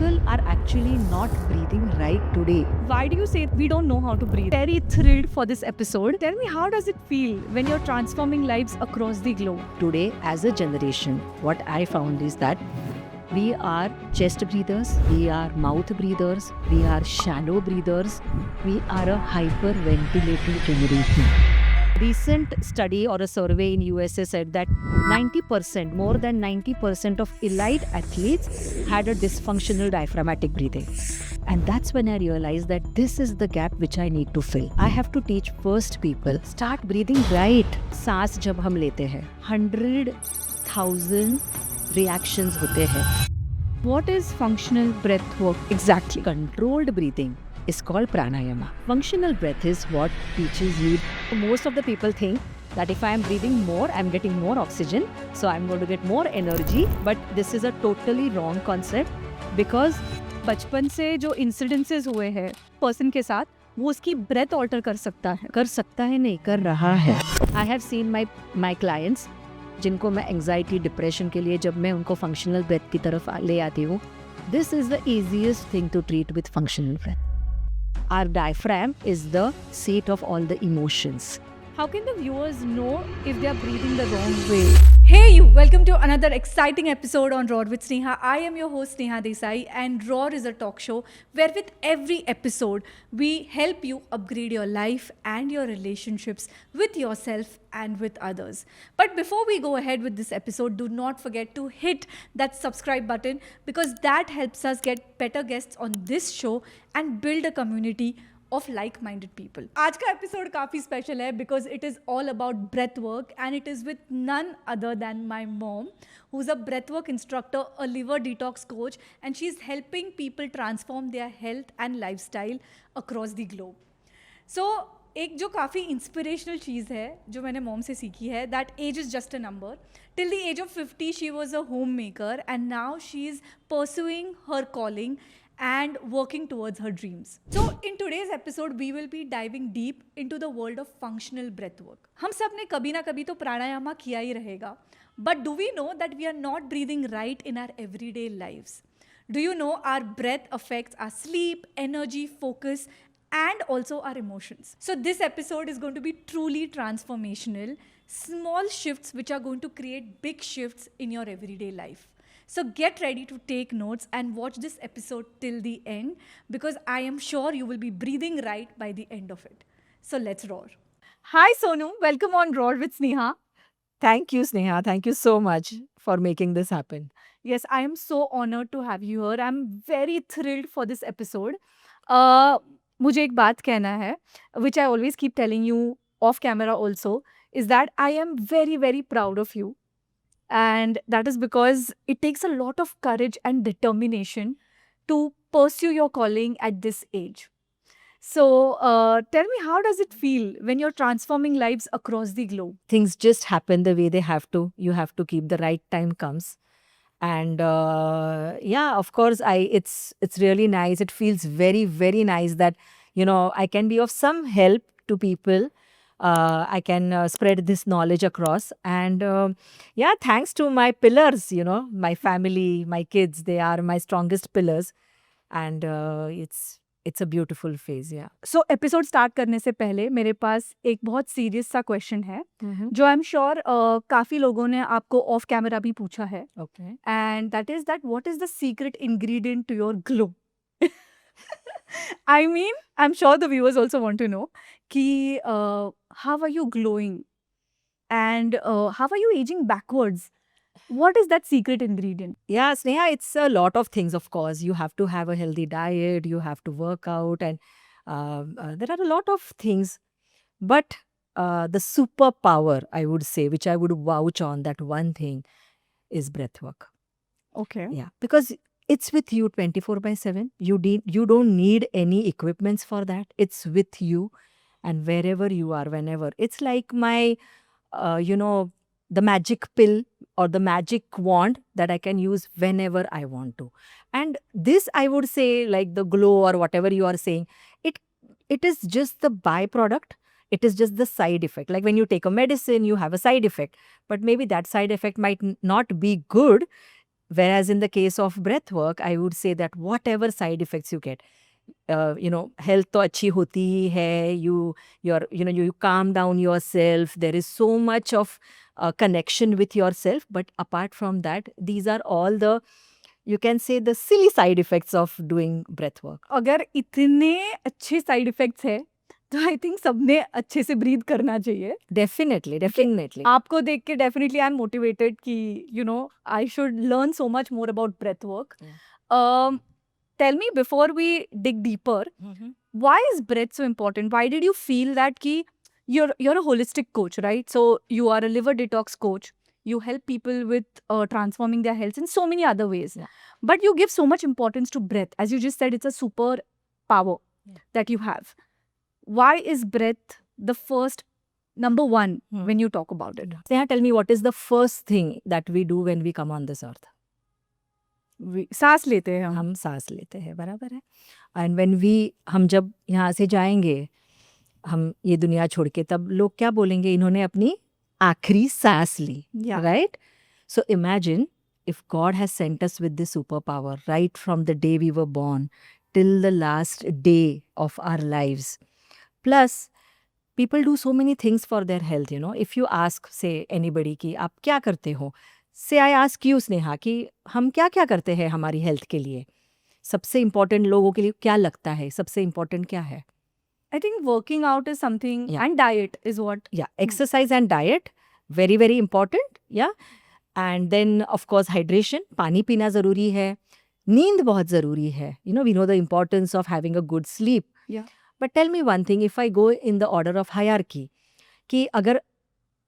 people are actually not breathing right today. Why do you say we don't know how to breathe? Very thrilled for this episode. Tell me, how does it feel when you're transforming lives across the globe? Today, as a generation, what I found is that we are chest breathers, we are mouth breathers, we are shallow breathers, we are a hyperventilating generation. Recent study or a survey in USA said that 90%, more than 90% of elite athletes had a dysfunctional diaphragmatic breathing. And that's when I realized that this is the gap which I need to fill. I have to teach first people, start breathing right. सांस जब हम लेते हैं, 100,000 reactions होते हैं. What is functional breath work exactly? Controlled breathing is called pranayama. Functional breath is what teaches you. Most of the people think that if I am breathing more, I am getting more oxygen, so I am going to get more energy. But this is a totally wrong concept because बचपन से जो incidences हुए हैं person के साथ, वो उसकी breath alter कर सकता है. नहीं, कर रहा है. I have seen my clients जिनको मैं एंग्जाइटी डिप्रेशन के लिए जब मैं उनको फंक्शनल ब्रेथ की तरफ ले आती हूँ, this is the easiest thing to treat with functional breath. Our diaphragm is the seat of all the emotions. How can the viewers know if they are breathing the wrong way? Hey you, welcome to another exciting episode on Roar with Sneha. I am your host Sneha Desai and Roar is a talk show where with every episode we help you upgrade your life and your relationships with yourself and with others. But before we go ahead with this episode, do not forget to hit that subscribe button because that helps us get better guests on this show and build a community of like-minded people. आज का episode काफ़ी special है because it is all about breath work and it is with none other than my mom who's a breathwork instructor, a liver detox coach and she's helping people transform their health and lifestyle across the globe. So एक जो काफ़ी inspirational चीज़ है जो मैंने mom से सीखी है that age is just a number. Till the age of 50 she was a home maker and now she is pursuing her calling and working towards her dreams. So in today's episode we will be diving deep into the world of functional breath work. हम सब ने कभी ना कभी तो प्राणायामा किया ही रहेगा, but do we know that we are not breathing right in our everyday lives? Do you know our breath affects our sleep, energy, focus and also our emotions? So this episode is going to be truly transformational, small shifts which are going to create big shifts in your everyday life. So get ready to take notes and watch this episode till the end because I am sure you will be breathing right by the end of it. So let's roar. Hi Sonu, welcome on Roar with Sneha. Thank you, Sneha. Thank you so much for making this happen. Yes, I am so honored to have you here. I'm very thrilled for this episode. मुझे एक बात कहना है, which I always keep telling you off camera also, is that I am very, very proud of you. And that is because it takes a lot of courage and determination to pursue your calling at this age. So tell me, how does it feel when you're transforming lives across the globe? Things just happen the way they have to. You have to keep the right time comes. And yeah, of course, it's really nice. It feels very, very nice that, I can be of some help to people. I can spread this knowledge across and yeah, thanks to my pillars, my family, my kids, they are my strongest pillars and it's a beautiful phase. Yeah. So episode start करने से पहले मेरे पास एक बहुत serious सा question है जो I am sure काफी लोगों ने आपको ऑफ कैमरा भी पूछा है. Okay. And that is that what is the secret ingredient to your glow? I mean, I'm sure the viewers also want to know कि how are you glowing and how are you aging backwards? What is that secret ingredient? Yeah, Sneha, it's a lot of things, of course. You have to have a healthy diet, you have to work out, and there are a lot of things. But the superpower, I would say, which I would vouch on, that one thing is breath work. Okay. Yeah, because it's with you 24/7. You don't need any equipments for that. It's with you and wherever you are, whenever. It's like my, the magic pill or the magic wand that I can use whenever I want to. And this, I would say, like the glow or whatever you are saying, it is just the byproduct. It is just the side effect. Like when you take a medicine, you have a side effect. But maybe that side effect might not be good. whereas in the case of breath work, I would say that whatever side effects you get, health तो अच्छी होती ही है, you calm down yourself, there is so much of connection with yourself, but apart from that, these are all the, you can say, the silly side effects of doing breath work. अगर इतने अच्छे side effects है तो I think सबने अच्छे से breathe करना चाहिए. Definitely. आपको देख के डेफिनेटली आई एम मोटिवेटेड कि I should learn so much more about breath work. Tell me before we dig deeper, why is breath so important? Why did you feel that ki you're a holistic coach, right? So you are a liver detox coach. You help people with transforming their health in so many other ways. Yeah. But you give so much importance to breath. As you just said, it's a super power that you have. Why is breath the first number one when you talk about it? Sneha, tell me, what is the first thing that we do when we come on this earth? सांस लेते हैं हम. हम सांस लेते हैं, बराबर है. एंड व्हेन हम जब यहाँ से जाएंगे, हम ये दुनिया छोड़ के, तब लोग क्या बोलेंगे? इन्होंने अपनी आखिरी सांस ली, Yeah. Right? So imagine if God has sent us with this superpower right from the day we were born till the last day of our lives. Plus, people do so many things for their health, If you ask, say, anybody कि आप क्या करते हो? Say I ask you, Sneha, कि हम क्या क्या करते हैं हमारी हेल्थ के लिए? सबसे इम्पोर्टेंट लोगों के लिए क्या लगता है? सबसे इम्पोर्टेंट क्या है? I think working out is something, Yeah. and diet is what. Yeah, exercise and diet, very, very important. Yeah. And then, of course, hydration, पानी पीना ज़रूरी है. नींद बहुत ज़रूरी है. We know the importance of having a good sleep. Yeah. But tell me one thing, if I go in the order of hierarchy, कि अगर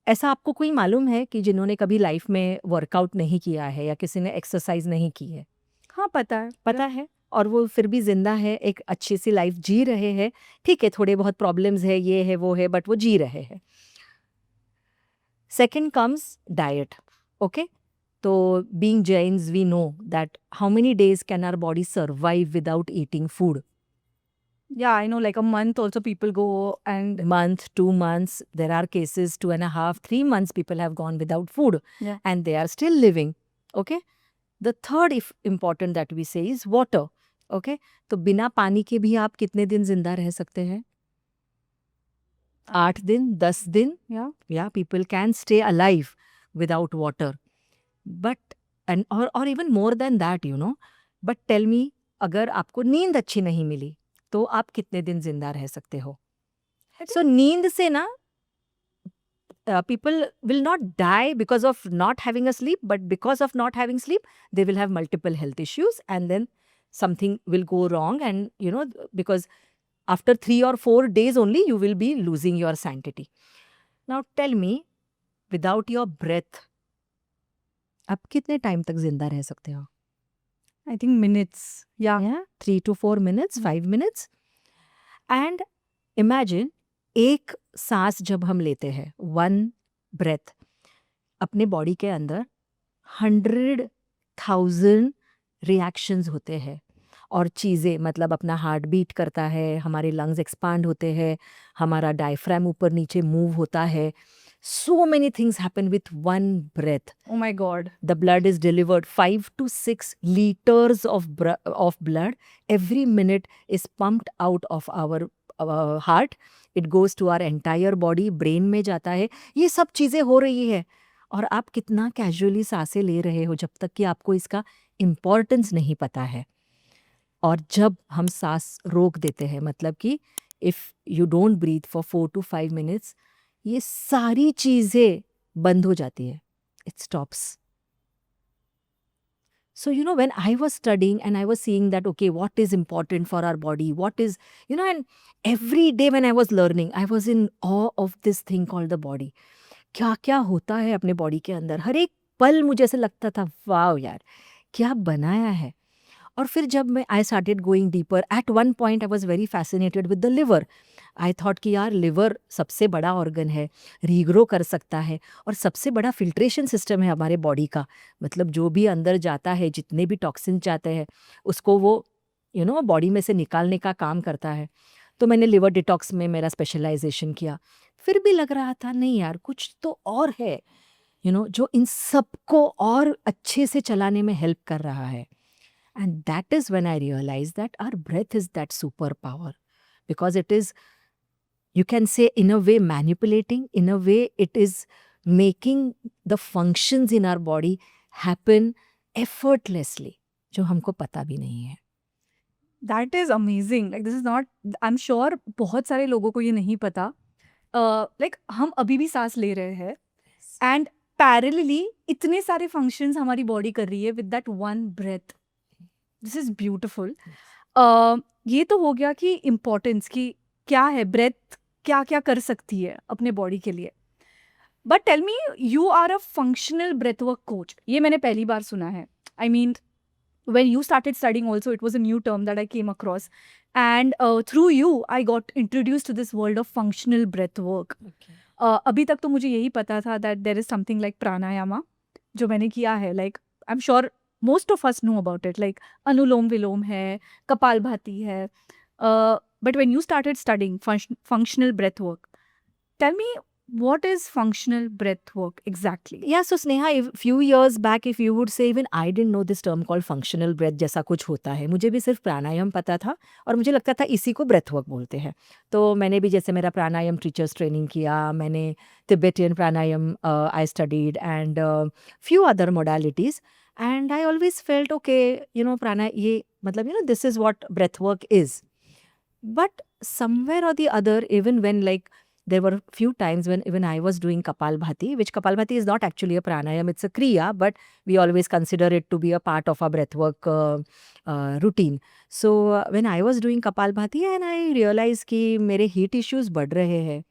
ऐसा आपको कोई मालूम है कि जिन्होंने कभी लाइफ में वर्कआउट नहीं किया है या किसी ने एक्सरसाइज नहीं की है? हाँ, पता है. और वो फिर भी जिंदा है, एक अच्छी सी लाइफ जी रहे हैं. ठीक है, थोड़े बहुत प्रॉब्लम्स है, ये है वो है, बट वो जी रहे हैं. Second comes diet. ओके, तो being Jains we know that how many days can our body survive without eating food? Yeah, I know, like a month also people go and Month, 2 months, there are cases 2.5, 3 months people have gone without food. Yeah. And they are still living. Okay, the third important that we say is water. Okay, तो बिना पानी के भी आप कितने दिन जिंदा रह सकते हैं? 8 दिन, 10 दिन. yeah, People can stay alive without water. But or even more than that, but tell me, अगर आपको नींद अच्छी नहीं मिली तो आप कितने दिन जिंदा रह सकते हो? So नींद से ना, people will not die because of not having a sleep, but because of not having sleep, they will have multiple health issues, and then something will go wrong, and because after 3 or 4 days only you will be losing your sanctity. Now tell me, without your breath, आप कितने time तक जिंदा रह सकते हो? I think minutes. Yeah. 3 to 4 minutes, 5 minutes. And imagine, एक सांस जब हम लेते हैं, 1 breath, अपने बॉडी के अंदर 100,000 रिएक्शंस होते हैं और चीज़ें, मतलब अपना हार्ट बीट करता है, हमारे लंग्स एक्सपांड होते हैं, हमारा डायफ्राम ऊपर नीचे मूव होता है. So many things happen with 1 breath. Oh my God. The blood is delivered. 5 to 6 liters of blood every minute is pumped out of our heart. It goes to our entire body, brain में जाता है. ये सब चीज़ें हो रही है और आप कितना कैजुअली सांसें ले रहे हो जब तक कि आपको इसका इम्पोर्टेंस नहीं पता है. और जब हम सांस रोक देते हैं, मतलब कि if you don't breathe for 4 to 5 minutes, ये सारी चीज़ें बंद हो जाती है. It stops. So, when I was studying and I was seeing that, okay, what is important for our body, what is, and every day when I was learning, I was in awe of this thing called the body. क्या क्या होता है अपने body के अंदर, हर एक पल मुझे ऐसे लगता था, वाओ यार, क्या बनाया है. और फिर जब मैं I started going deeper, at one point I was very fascinated with the liver. I thought कि यार, लिवर सबसे बड़ा ऑर्गन है, रीग्रो कर सकता है और सबसे बड़ा फिल्ट्रेशन सिस्टम है हमारे बॉडी का. मतलब जो भी अंदर जाता है, जितने भी टॉक्सिन जाते हैं, उसको वो बॉडी में से निकालने का काम करता है. तो मैंने लिवर डिटॉक्स में मेरा स्पेशलाइजेशन किया. फिर भी लग रहा था नहीं यार, कुछ तो और है. जो इन सबको और अच्छे से चलाने में हेल्प कर रहा है. And that is when I realized that our breath is that superpower, because it is, you can say, in a way manipulating, in a way it is making the functions in our body happen effortlessly, जो हमको पता भी नहीं है. That is amazing. Like this is not, I am sure बहुत सारे लोगों को ये नहीं पता. लाइक हम अभी भी सांस ले रहे हैं एंड पैरेलली इतने सारे फंक्शंस हमारी बॉडी कर रही है with that one breath. This is beautiful. ये तो हो गया कि इम्पोर्टेंस की क्या है, ब्रेथ क्या क्या कर सकती है अपने बॉडी के लिए. But tell me, you are a functional breath work coach. ये मैंने पहली बार सुना है. I mean, when you started studying also, it was a new term that I came across, and through you I got introduced to this world of functional breath work. अभी तक तो मुझे यही पता था that there is something like pranayama जो मैंने किया है. like I'm sure most of us know about it, like अनुलोम विलोम है, कपालभाति है. But when you started studying functional breath work, tell me, what is functional breath work exactly? Yeah, so Sneha, few years back, if you would say, even I didn't know this term called functional breath जैसा कुछ होता है. मुझे भी सिर्फ प्राणायाम पता था और मुझे लगता था इसी को breath work बोलते हैं. तो मैंने भी, जैसे मेरा प्राणायाम टीचर्स ट्रेनिंग किया, मैंने Tibetan pranayama I studied, and few other modalities, and I always felt okay, prana ये मतलब this is what breath work is. But somewhere or the other, even when, like, there were few times when even I was doing Kapalbhati, which Kapalbhati is not actually a pranayam, it's a kriya, but we always consider it to be a part of our breathwork routine. So when I was doing Kapalbhati, and I realized कि मेरे heat issues बढ़ रहे हैं,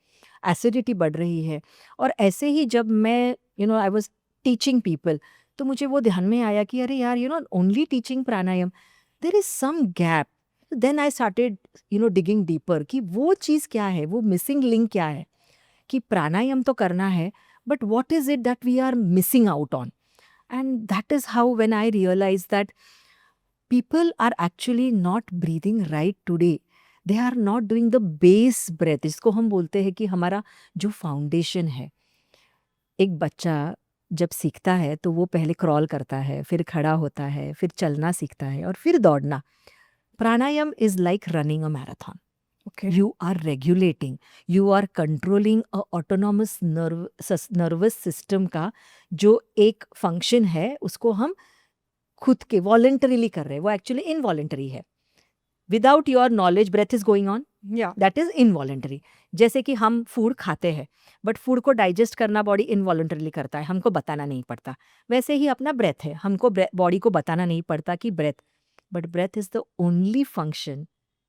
acidity बढ़ रही है, और ऐसे ही जब मैं I was teaching people, तो मुझे वो ध्यान में आया कि अरे यार, only teaching pranayam, there is some gap. Then I started digging deeper कि वो चीज़ क्या है, वो मिसिंग लिंक क्या है, कि प्राणायाम तो करना है, but what is it that we are missing out on? And that is how, when I realized that people are actually not breathing right today, they are not doing the base breath, जिसको हम बोलते हैं कि हमारा जो foundation है. एक बच्चा जब सीखता है तो वो पहले क्रॉल करता है, फिर खड़ा होता है, फिर चलना सीखता है, और फिर दौड़ना. Pranayam is like running a marathon. Okay. You are regulating, you are controlling a autonomous nervous system का जो एक फंक्शन है, उसको हम खुद के voluntarily कर रहे हैं. वो actually involuntary है. Without your knowledge, breath is going on. Yeah. That is involuntary. जैसे कि हम फूड खाते हैं, बट फूड को डाइजेस्ट करना बॉडी इनवॉलंटरीली करता है, हमको बताना नहीं पड़ता. वैसे ही अपना ब्रेथ है, हमको बॉडी को बताना नहीं पड़ता कि breath. But breath is the only function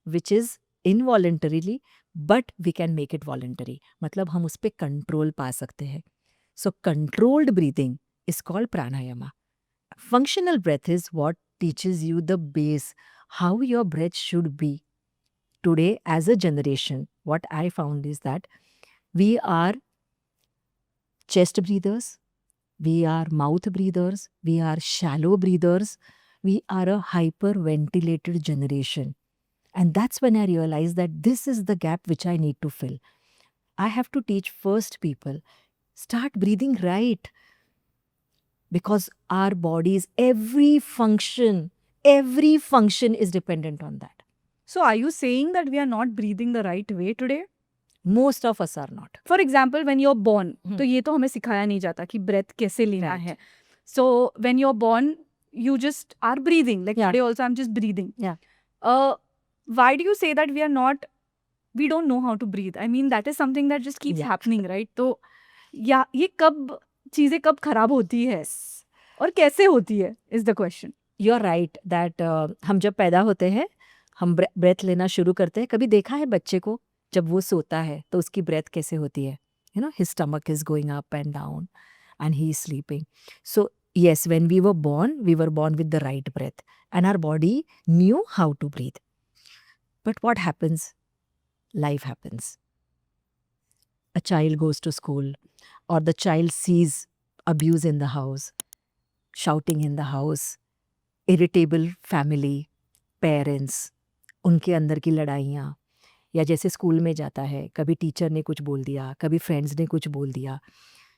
which is involuntarily, but we can make it voluntary. मतलब हम उस पर कंट्रोल पा सकते हैं. So controlled breathing is called pranayama. Functional breath is what teaches you the base, how your breath should be. Today, as a generation, what I found is that we are chest breathers, we are mouth breathers, we are shallow breathers, we are a hyperventilated generation. And that's when I realized that this is the gap which I need to fill. I have to teach first people, start breathing right. Because our bodies, every function is dependent on that. So are you saying that we are not breathing the right way today? Most of us are not. For example, when you're born, तो ये तो हमें सिखाया नहीं जाता कि breath कैसे लेना Right. है. So when you're born, you just are breathing. Like Yeah. today also I'm just breathing. Yeah. Why do you say that we don't know how to breathe? I mean, that is something that just keeps Yeah. happening, right? तो या ये चीज़ें कब खराब होती है और कैसे होती है is the question. You're right that हम जब पैदा होते हैं, हम ब्रेथ लेना शुरू करते हैं. कभी देखा है बच्चे को जब वो सोता है तो उसकी ब्रेथ कैसे होती है? His stomach is going up and down and he is sleeping. So yes, when we were born with the right breath, and our body knew how to breathe. But what happens? Life happens. A child goes to school, or the child sees abuse in the house, shouting in the house, irritable family, parents, उनके अंदर की लड़ाइयाँ, या जैसे school में जाता है, कभी टीचर ने कुछ बोल दिया, कभी फ्रेंड्स ने कुछ बोल दिया.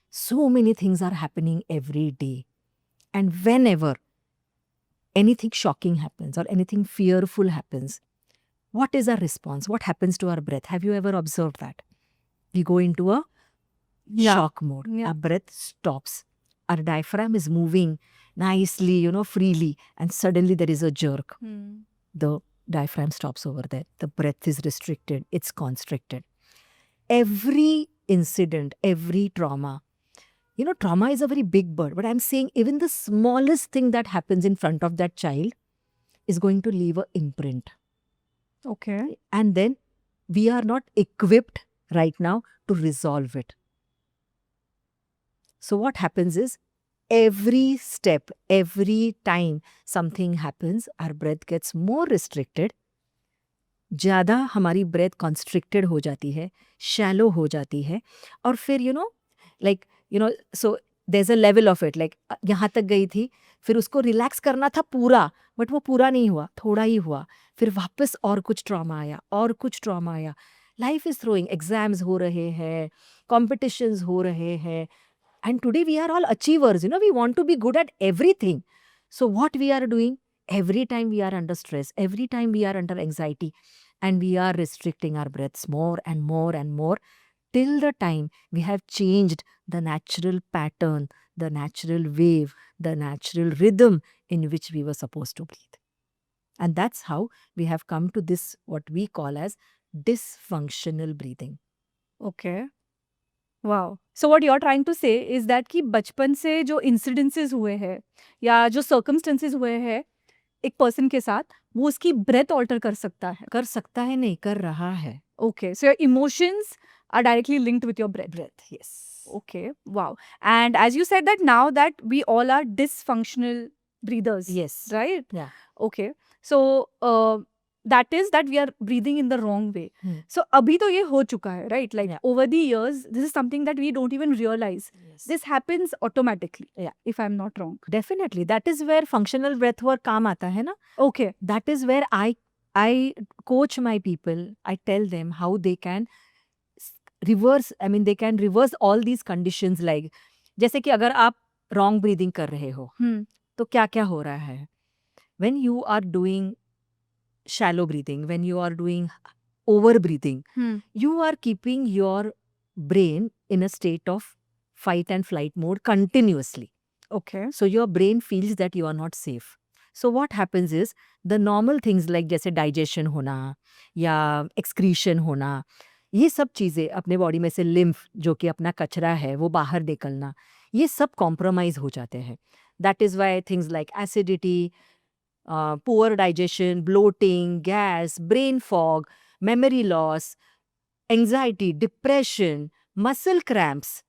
So many things are happening every day. And whenever anything shocking happens or anything fearful happens, what is our response? What happens to our breath? Have you ever observed that? We go into a shock mode. Yeah. Our breath stops. Our diaphragm is moving nicely, freely, and suddenly there is a jerk. The diaphragm stops over there. The breath is restricted, it's constricted. Every incident, every trauma, trauma is a very big bird, but I'm saying even the smallest thing that happens in front of that child is going to leave an imprint. Okay. And then we are not equipped right now to resolve it. So what happens is every step, every time something happens, our breath gets more restricted. ज़्यादा हमारी breath constricted हो जाती है, shallow हो जाती है, और फिर so there is a level of it, like यहाँ तक गई थी, फिर उसको रिलैक्स करना था पूरा, बट वो पूरा नहीं हुआ, थोड़ा ही हुआ, फिर वापस और कुछ ट्रॉमा आया, और कुछ ट्रॉमा आया. लाइफ इज थ्रोइंग, एग्जाम्स हो रहे हैं, कॉम्पिटिशन्स हो रहे हैं, and today we are all achievers, we want to be good at everything. So what we are doing, every time we are under stress, every time we are under anxiety, and we are restricting our breaths more and more and more, till the time we have changed the natural pattern, the natural wave, the natural rhythm in which we were supposed to breathe. And that's how we have come to this, what we call as dysfunctional breathing. Okay. Wow. So what you're trying to say is that कि बचपन से जो incidences हुए हैं या जो circumstances हुए हैं एक person के साथ, वो उसकी breath alter कर सकता है. कर सकता है नहीं, कर रहा है. Okay. So your emotions are directly linked with your breath. Yes. Okay. Wow. And as you said that now that we all are dysfunctional breathers. Yes. Right? Yeah. Okay. So that is that we are breathing in the wrong way. So abhi to ye ho chuka hai, right? Like Yeah. over the years, this is something that we don't even realize. Yes. This happens automatically. Yeah. If I'm not wrong. Definitely. That is where functional breath work काम आता है ना. Okay. That is where I coach my people. I tell them how they can they can reverse all these conditions, like जैसे कि अगर आप wrong breathing कर रहे हो, तो क्या क्या हो रहा है? When you are doing shallow breathing, when you are doing over breathing, you are keeping your brain in a state of fight and flight mode continuously. Okay. So your brain feels that you are not safe. So what happens is the normal things like जैसे digestion होना या excretion होना, ये सब चीज़ें अपने body में से lymph जो कि अपना कचरा है वो बाहर निकलना, ये सब compromise हो जाते हैं. That is why things like acidity, poor digestion, bloating, gas, brain fog, memory loss, anxiety, depression, muscle cramps,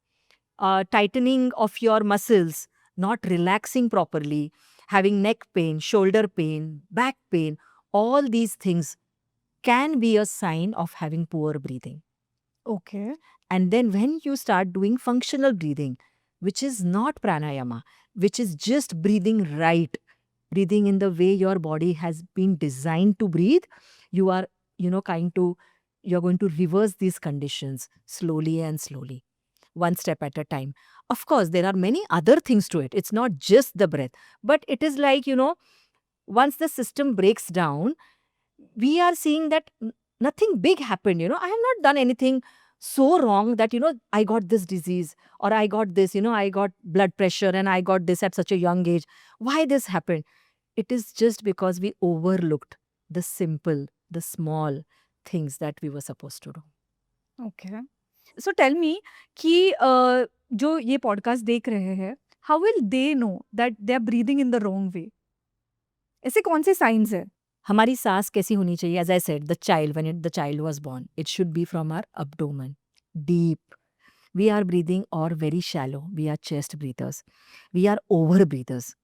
tightening of your muscles, not relaxing properly, having neck pain, shoulder pain, back pain, all these things can be a sign of having poor breathing. Okay. And then when you start doing functional breathing, which is not pranayama, which is just breathing right, breathing in the way your body has been designed to breathe, you are, you're going to reverse these conditions slowly and slowly, one step at a time. Of course, there are many other things to it. It's not just the breath, but it is like, once the system breaks down, we are seeing that nothing big happened. I have not done anything so wrong that, I got this disease, or I got this, I got blood pressure and I got this at such a young age. Why this happened? It is just because we overlooked the simple, the small things that we were supposed to do. Okay. So tell me कि जो ये podcast देख रहे हैं, how will they know that they are breathing in the wrong way? ऐसे कौन से signs है? हमारी सांस कैसी होनी चाहिए? As I said, the child, when the child was born, it should be from our abdomen, deep. We are breathing or very shallow. We are chest breathers. We are over breathers.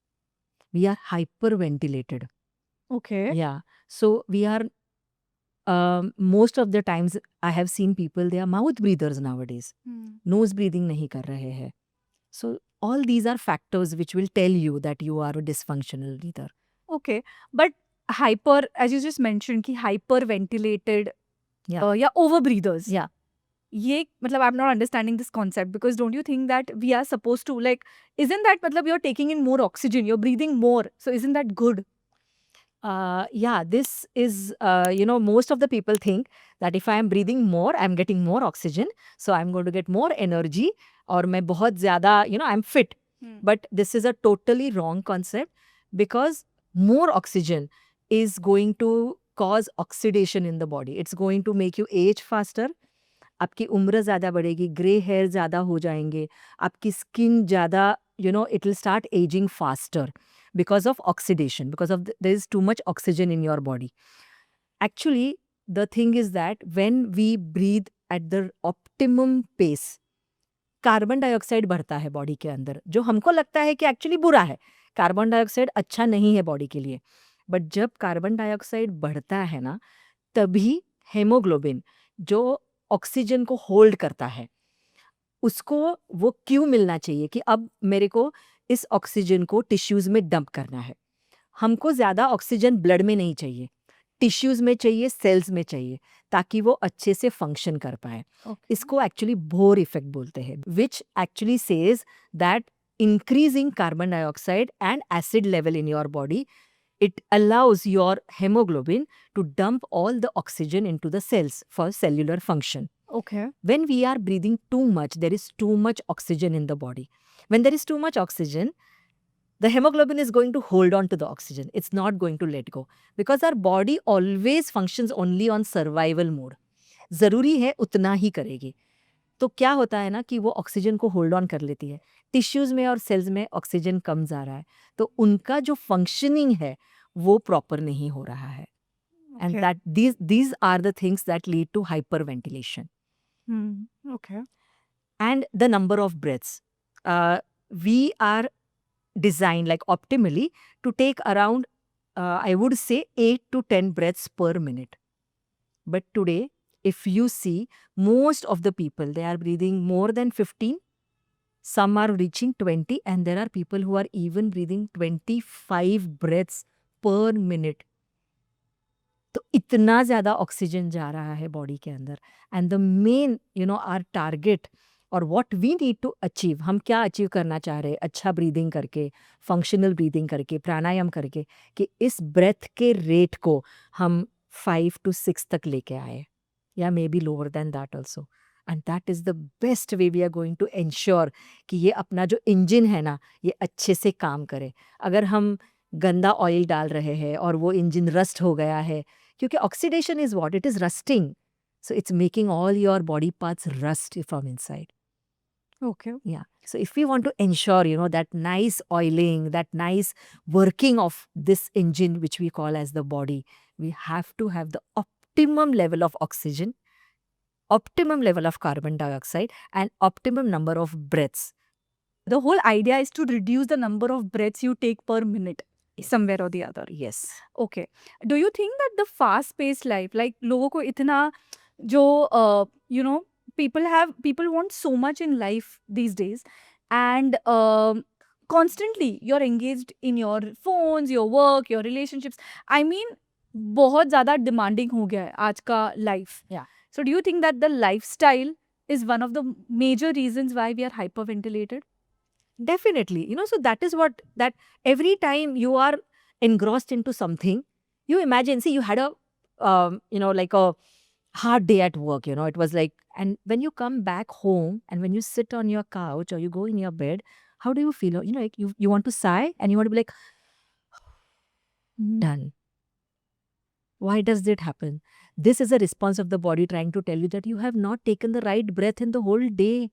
We are hyperventilated. Okay. Yeah. So we are, most of the times I have seen people, they are mouth breathers nowadays. Nose breathing नहीं कर रहे हैं. So all these are factors which will tell you that you are a dysfunctional breather. Okay. But hyper, as you just mentioned, कि hyperventilated Yeah. या over breathers. Yeah. ये मतलब I am not understanding this concept because don't you think that we are suppose to like isn't that मतलब you are taking in more oxygen, you are breathing more, so isn't that good? Yeah, this is, most of the people think that if I am breathing more, I'm getting more oxygen, so I'm going to get more energy, और मैं बहुत ज़्यादा, I'm fit. But this is a totally wrong concept because more oxygen is going to cause oxidation in the body. It's going to make you age faster. आपकी उम्र ज़्यादा बढ़ेगी, grey hair ज़्यादा हो जाएंगे, आपकी स्किन ज़्यादा, it will start aging faster because of oxidation, because of there is too much oxygen in your body. Actually, the thing is that when we breathe at the optimum pace, carbon dioxide बढ़ता है body के अंदर, जो हमको लगता है कि actually बुरा है। कार्बन डाइऑक्साइड अच्छा नहीं है बॉडी के लिए, बट जब कार्बन डाइऑक्साइड बढ़ता है ना, तभी हेमोग्लोबिन जो ऑक्सीजन को होल्ड करता है, उसको वो क्यों मिलना चाहिए कि अब मेरे को इस ऑक्सीजन को टिश्यूज में डंप करना है। हमको ज़्यादा ऑक्सीजन ब्लड में नहीं चाहिए, टिश्यूज में चाहिए, सेल्स में चाहिए, ताकि वो अच्छे से फंक्शन कर पाए। इसको एक्चुअली बोर इफेक्ट बोलते हैं, which actually says that increasing carbon dioxide and acid level in your body, it allows your hemoglobin to dump all the oxygen into the cells for cellular function. Okay. When we are breathing too much, there is too much oxygen in the body. When there is too much oxygen, the hemoglobin is going to hold on to the oxygen. It's not going to let go because our body always functions only on survival mode. ज़रूरी है उतना ही करेगी। तो क्या होता है ना कि वो ऑक्सीजन को होल्ड ऑन कर लेती है, टिश्यूज में और सेल्स में ऑक्सीजन कम जा रहा है, तो उनका जो फंक्शनिंग है वो प्रॉपर नहीं हो रहा है। And Okay. That these are the things that lead to hyperventilation. Okay. And the number of breaths, we are designed like optimally to take around, I would say 8 to 10 breaths per minute. But today, if you see, most of the people, they are breathing more than 15. Some are reaching 20, and there are people who are even breathing 25 breaths per minute. तो इतना ज़्यादा oxygen जा रहा है body के अंदर। And the main are target और what we need to achieve, हम क्या अचीव करना चाह रहे हैं अच्छा ब्रीदिंग करके, फंक्शनल ब्रीदिंग करके, प्राणायाम करके, कि इस ब्रेथ के रेट को हम 5 to 6 तक लेके आए, या maybe lower than that also. And that is the best way we are going to ensure कि ये अपना जो इंजन है ना, ये अच्छे से काम करे। अगर हम गंदा ऑयल डाल रहे हैं और वो इंजन रस्ट हो गया है, क्योंकि oxidation is what, it is rusting, so it's making all your body parts rust from inside. Okay. Yeah, so if we want to ensure that nice oiling, that nice working of this engine which we call as the body, we have to have the optimum level of oxygen, optimum level of carbon dioxide, and optimum number of breaths. The whole idea is to reduce the number of breaths you take per minute, somewhere or the other. Yes. Okay. Do you think that the fast-paced life, like लोगों को इतना जो people want so much in life these days, and constantly you're engaged in your phones, your work, your relationships. I mean, बहुत ज़्यादा demanding हो गया है आज का life. Yeah. So do you think that the lifestyle is one of the major reasons why we are hyperventilated? Definitely. So that is what, that every time you are engrossed into something, you imagine, see, you had a, like a hard day at work, it was like, and when you come back home and when you sit on your couch or you go in your bed, how do you feel? Like you want to sigh and you want to be like, done. Why does that happen? This is a response of the body trying to tell you that you have not taken the right breath in the whole day.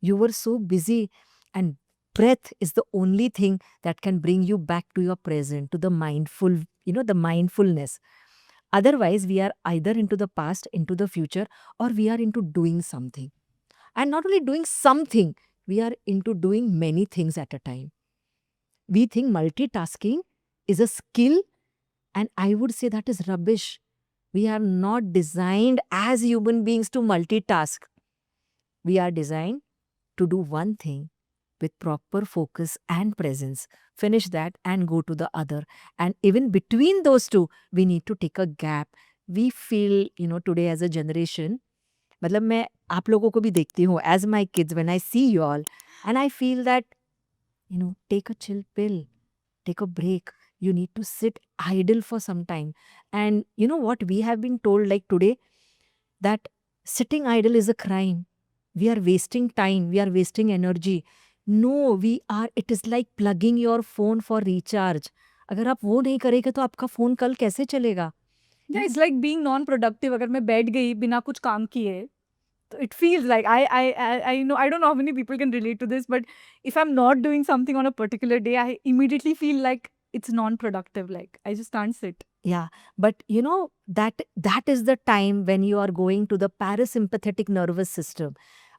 You were so busy. And breath is the only thing that can bring you back to your present, to the mindful, the mindfulness. Otherwise, we are either into the past, into the future, or we are into doing something. And not only doing something, we are into doing many things at a time. We think multitasking is a skill, and I would say that is rubbish. We are not designed as human beings to multitask. We are designed to do one thing with proper focus and presence, finish that and go to the other. And even between those two, we need to take a gap. We feel, today as a generation, मतलब मैं आप लोगों को भी देखती हूँ as my kids when I see you all and I feel that take a chill pill, take a break. You need to sit idle for some time. And you know what we have been told like today, that sitting idle is a crime. We are wasting time, we are wasting energy. No, we are, it is like plugging your phone for recharge. अगर आप वो नहीं करेंगे तो आपका phone call कैसे चलेगा? Yeah, it's like being non-productive. अगर मैं बैठ गई बिना कुछ काम किए, so it feels like I know, I don't know how many people can relate to this, but if I'm not doing something on a particular day, I immediately feel like it's non-productive. Like I just can't sit. Yeah, but that is the time when you are going to the parasympathetic nervous system,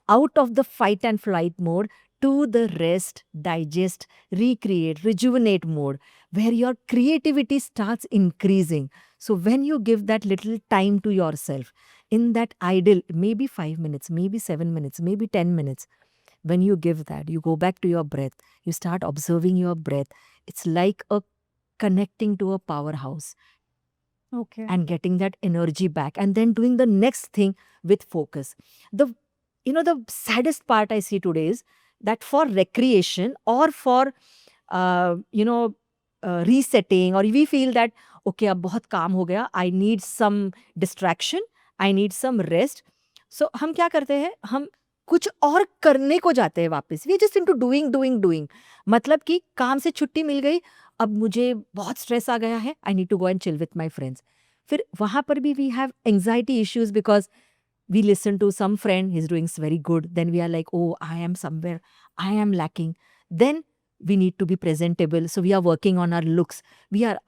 out of the fight and flight mode to the rest, digest, recreate, rejuvenate mode, where your creativity starts increasing. So when you give that little time to yourself in that idle, maybe 5 minutes, maybe 7 minutes, maybe 10 minutes, when you give that, you go back to your breath, you start observing your breath. It's like a connecting to a powerhouse Okay. and getting that energy back and then doing the next thing with focus. The saddest part I see today is that for recreation or for resetting, or we feel that okay अब बहुत काम हो गया, I need some distraction, I need some rest. So हम क्या करते हैं, हम कुछ और करने को जाते हैं वापस. We just into doing. मतलब कि काम से छुट्टी मिल गई, अब मुझे बहुत स्ट्रेस आ गया है, I need to go and chill with my friends. फिर वहाँ पर भी we have anxiety issues because we listen to some friend, he's doing very good, then we are like, oh, I am somewhere, I am lacking. Then we need to be presentable, so we are working on our looks. We are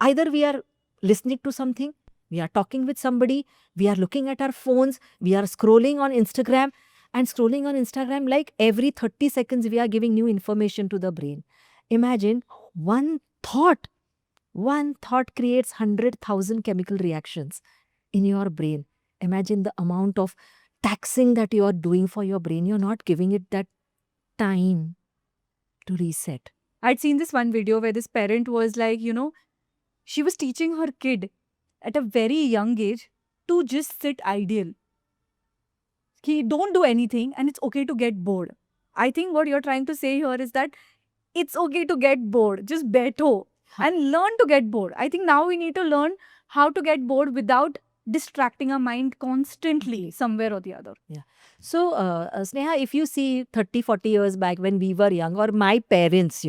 listening to something, we are talking with somebody, we are looking at our phones, we are scrolling on Instagram, like every 30 seconds we are giving new information to the brain. Imagine one thought creates 100,000 chemical reactions in your brain. Imagine the amount of taxing that you are doing for your brain. You're not giving it that time to reset. I'd seen this one video where this parent was like, she was teaching her kid at a very young age to just sit idle. Don't do anything and it's okay to get bored. I think what you're trying to say here is that it's okay to get bored. Just beto and learn to get bored. I think now we need to learn how to get bored without distracting our mind constantly somewhere or the other. Yeah. So, Sneha, if you see 30, 40 years back when we were young, or my parents,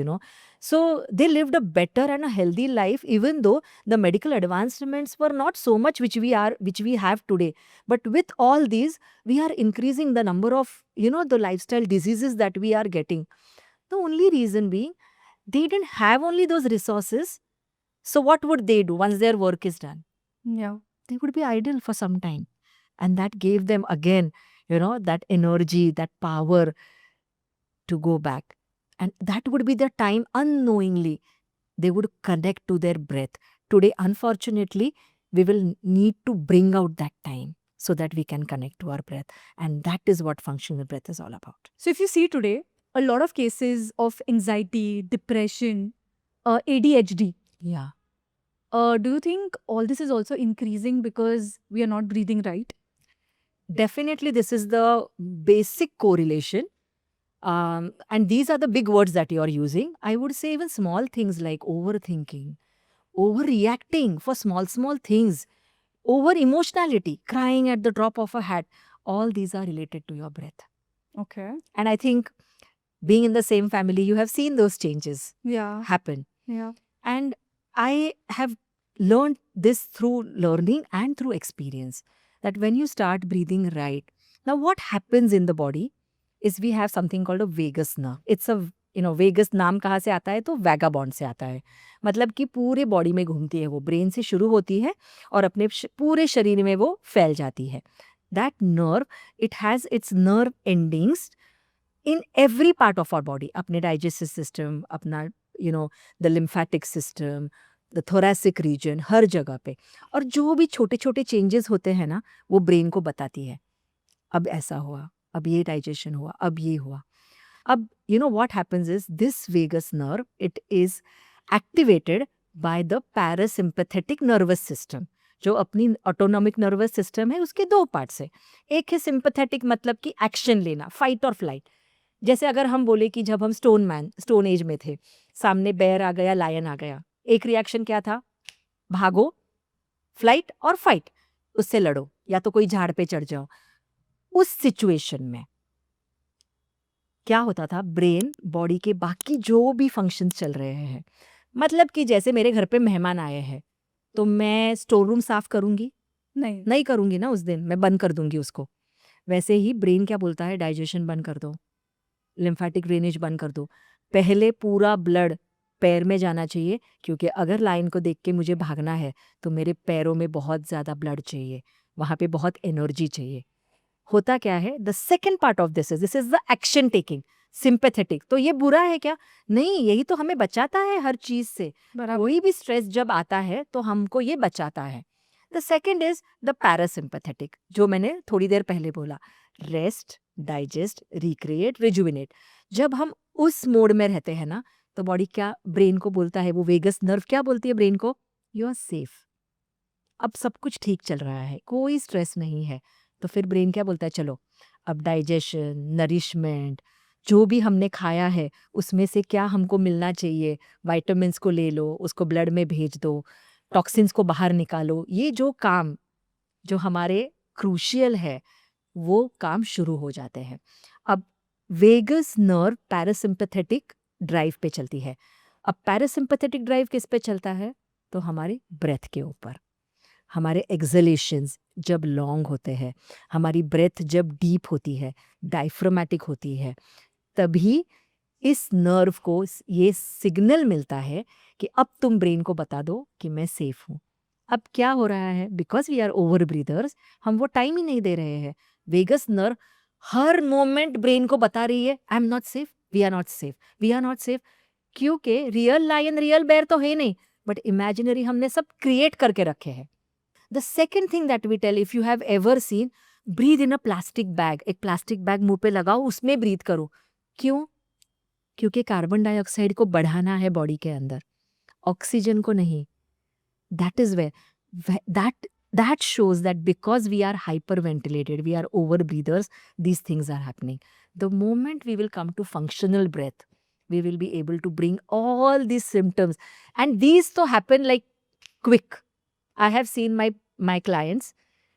so they lived a better and a healthy life, even though the medical advancements were not so much which we have today. But with all these, we are increasing the number of, the lifestyle diseases that we are getting. The only reason being, they didn't have only those resources. So what would they do once their work is done? Yeah. They would be idle for some time. And that gave them again, that energy, that power to go back. And that would be the time unknowingly they would connect to their breath. Today, unfortunately, we will need to bring out that time so that we can connect to our breath. And that is what functional breath is all about. So if you see today, a lot of cases of anxiety, depression, ADHD. Yeah. Do you think all this is also increasing because we are not breathing right? Definitely, this is the basic correlation. And these are the big words that you are using. I would say even small things like overthinking, overreacting for small things, over emotionality, crying at the drop of a hat. All these are related to your breath. Okay. And I think being in the same family, you have seen those changes happen. Yeah. And I have learned this through learning and through experience, that when you start breathing right, now what happens in the body is we have something called a vagus nerve. It's a, vagus नाम कहाँ से आता है, तो vagabond से आता है. मतलब कि पूरे बॉडी में घूमती है वो, ब्रेन से शुरू होती है और अपने पूरे शरीर में वो फैल जाती है. That nerve, it has its nerve endings in every part of our body. अपने digestive system, अपना, the lymphatic system, the thoracic region, हर जगह पे. और जो भी छोटे छोटे चेंजेस होते हैं ना, वो ब्रेन को बताती है. अब ऐसा हुआ, अब ये डाइजेशन हुआ, अब ये हुआ. अब what happens is this vagus nerve, it is activated by the parasympathetic nervous system. जो अपनी ऑटोनॉमिक नर्वस सिस्टम है उसके 2 पार्ट्स है। एक है सिंपैथेटिक, मतलब कि एक्शन लेना, फाइट और फ्लाइट। जैसे अगर हम बोले कि जब हम स्टोन एज में थे, सामने बेयर आ गया, लायन आ गया, एक रिएक्शन क्या था? भागो, फ्लाइट और फाइट, उससे लड़ो या तो कोई झाड़ पे चढ़ जाओ। उस सिचुएशन में क्या होता था? ब्रेन बॉडी के बाकी जो भी फंक्शंस चल रहे हैं, मतलब कि जैसे मेरे घर पे मेहमान आए हैं तो मैं स्टोर रूम साफ करूंगी? नहीं नहीं करूंगी ना, उस दिन मैं बंद कर दूंगी उसको। वैसे ही ब्रेन क्या बोलता है? डाइजेशन बंद कर दो, लिम्फेटिक ड्रेनेज बंद कर दो। पहले पूरा ब्लड पैर में जाना चाहिए, क्योंकि अगर लाइन को देख के मुझे भागना है तो मेरे पैरों में बहुत ज़्यादा ब्लड चाहिए, वहाँ पे बहुत एनर्जी चाहिए। होता क्या है? The second part of this is the action taking, sympathetic. तो ये बुरा है क्या? नहीं, यही तो हमें बचाता है हर चीज से। बराबर कोई भी स्ट्रेस जब आता है तो हमको ये बचाता है। The second is the parasympathetic, जो मैंने थोड़ी देर पहले बोला, रेस्ट, डाइजेस्ट, रिक्रिएट, रिजुविनेट। जब हम उस मोड में रहते हैं ना, तो बॉडी क्या ब्रेन को बोलता है? वो वेगस नर्व क्या बोलती है ब्रेन को? यू आर सेफ, अब सब कुछ ठीक चल रहा है, कोई स्ट्रेस नहीं है। तो फिर ब्रेन क्या बोलता है? चलो अब डाइजेशन, नरिशमेंट, जो भी हमने खाया है उसमें से क्या हमको मिलना चाहिए, विटामिन्स को ले लो, उसको ब्लड में भेज दो, टॉक्सिन्स को बाहर निकालो। ये जो काम जो हमारे क्रूशियल है, वो काम शुरू हो जाते हैं। अब वेगस नर्व पैरासिम्पैथेटिक ड्राइव पे चलती है। अब पैरासिम्पैथेटिक ड्राइव किस पे चलता है? तो हमारे ब्रेथ के ऊपर। हमारे एक्सलेशंस जब लॉन्ग होते हैं, हमारी ब्रेथ जब डीप होती है, डायफ्रामेटिक होती है, तभी इस नर्व को ये सिग्नल मिलता है कि अब तुम ब्रेन को बता दो कि मैं सेफ हूँ। अब क्या हो रहा है? Because we are over breathers, हम वो टाइम ही नहीं दे रहे हैं। वेगस नर्व हर मोमेंट ब्रेन को बता रही है, I am not safe, we are not safe, we are not safe. क्योंकि रियल लायन, रियल बेयर तो है नहीं, बट इमेजिनरी हमने सब क्रिएट करके रखे हैं। The second thing that we tell, if you have ever seen, breathe in a plastic bag. एक प्लास्टिक बैग मुंह पे लगाओ, उसमें ब्रीथ करो। क्यों? क्योंकि कार्बन डाइऑक्साइड को बढ़ाना है बॉडी के अंदर, ऑक्सीजन को नहीं। That is where that shows that because we are hyperventilated, we are over breathers, these things are happening. The moment we will come to functional breath, we will be able to bring all these symptoms, and these तो happen like quick. I have seen my clients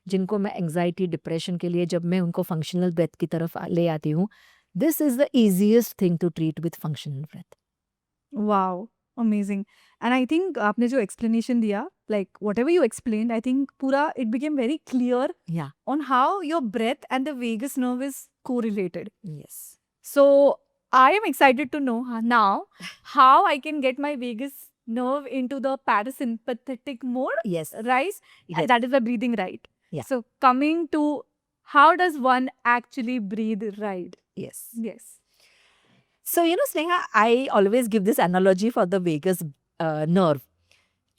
जिनको मैं anxiety, depression के लिए जब मैं उनको functional breath की तरफ ले आती हूँ, this is the easiest thing to treat with functional breath. Wow amazing and I think आपने जो एक्सप्लेनेशन दिया like whatever you explain I think पूरा इट बिकेम वेरी क्लियर या on how your breath and the vagus nerve is correlated. Yes So I am excited to know now how I can get my vagus nerve into the parasympathetic mode, yes right? Yes. That is the breathing right. Yeah. So coming to how does one actually breathe right? Yes Yes. So you know Sneha, I always give this analogy for the vagus nerve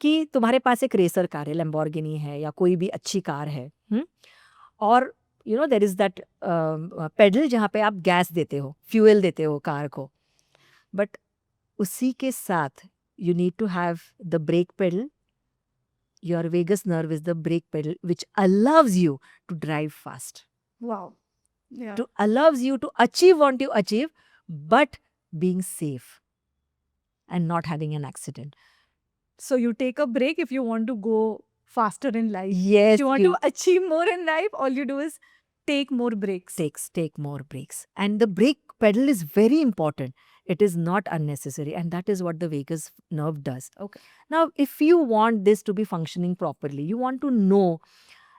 कि तुम्हारे पास एक racer car है, Lamborghini है या कोई भी अच्छी car है, और you know there is that pedal जहाँ पे आप गैस देते हो, फ्यूल देते हो कार को, बट उसी के साथ you need to have the brake pedal. Your vagus nerve is the brake pedal which allows you to drive fast, Wow. Yeah. to allows you to achieve what you achieve, but being safe and not having an accident. So you take a break if you want to go faster in life. Yes, If you want to achieve more in life, all you do is take more breaks. take more breaks, and the brake pedal is very important. It is not unnecessary, and that is what the vagus nerve does. Okay. Now if you want this to be functioning properly, you want to know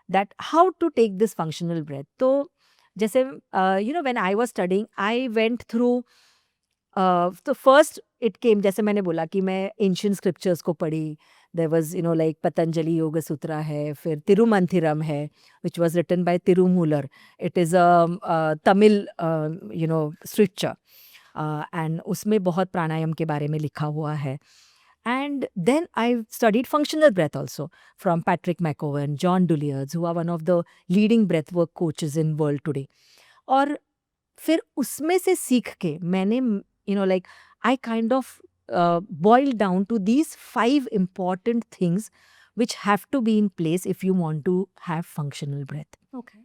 that how to take this functional breath. So जैसे you know, when I was studying, I went through तो first it came, जैसे मैंने बोला कि मैं ancient scriptures को पढ़ी। There was you know like Patanjali Yoga Sutra है, फिर तिरुमंथिरम है which was written by Tirumular. It is a Tamil you know scripture, and उसमें बहुत प्राणायाम के बारे में लिखा हुआ है। And then I studied functional breath also from Patrick McGowan, John Dulliers, who are one of the leading breathwork coaches in world today. और फिर उसमें से सीख के मैंने you know like I kind of boiled down to these 5 important things which have to be in place if you want to have functional breath. Okay.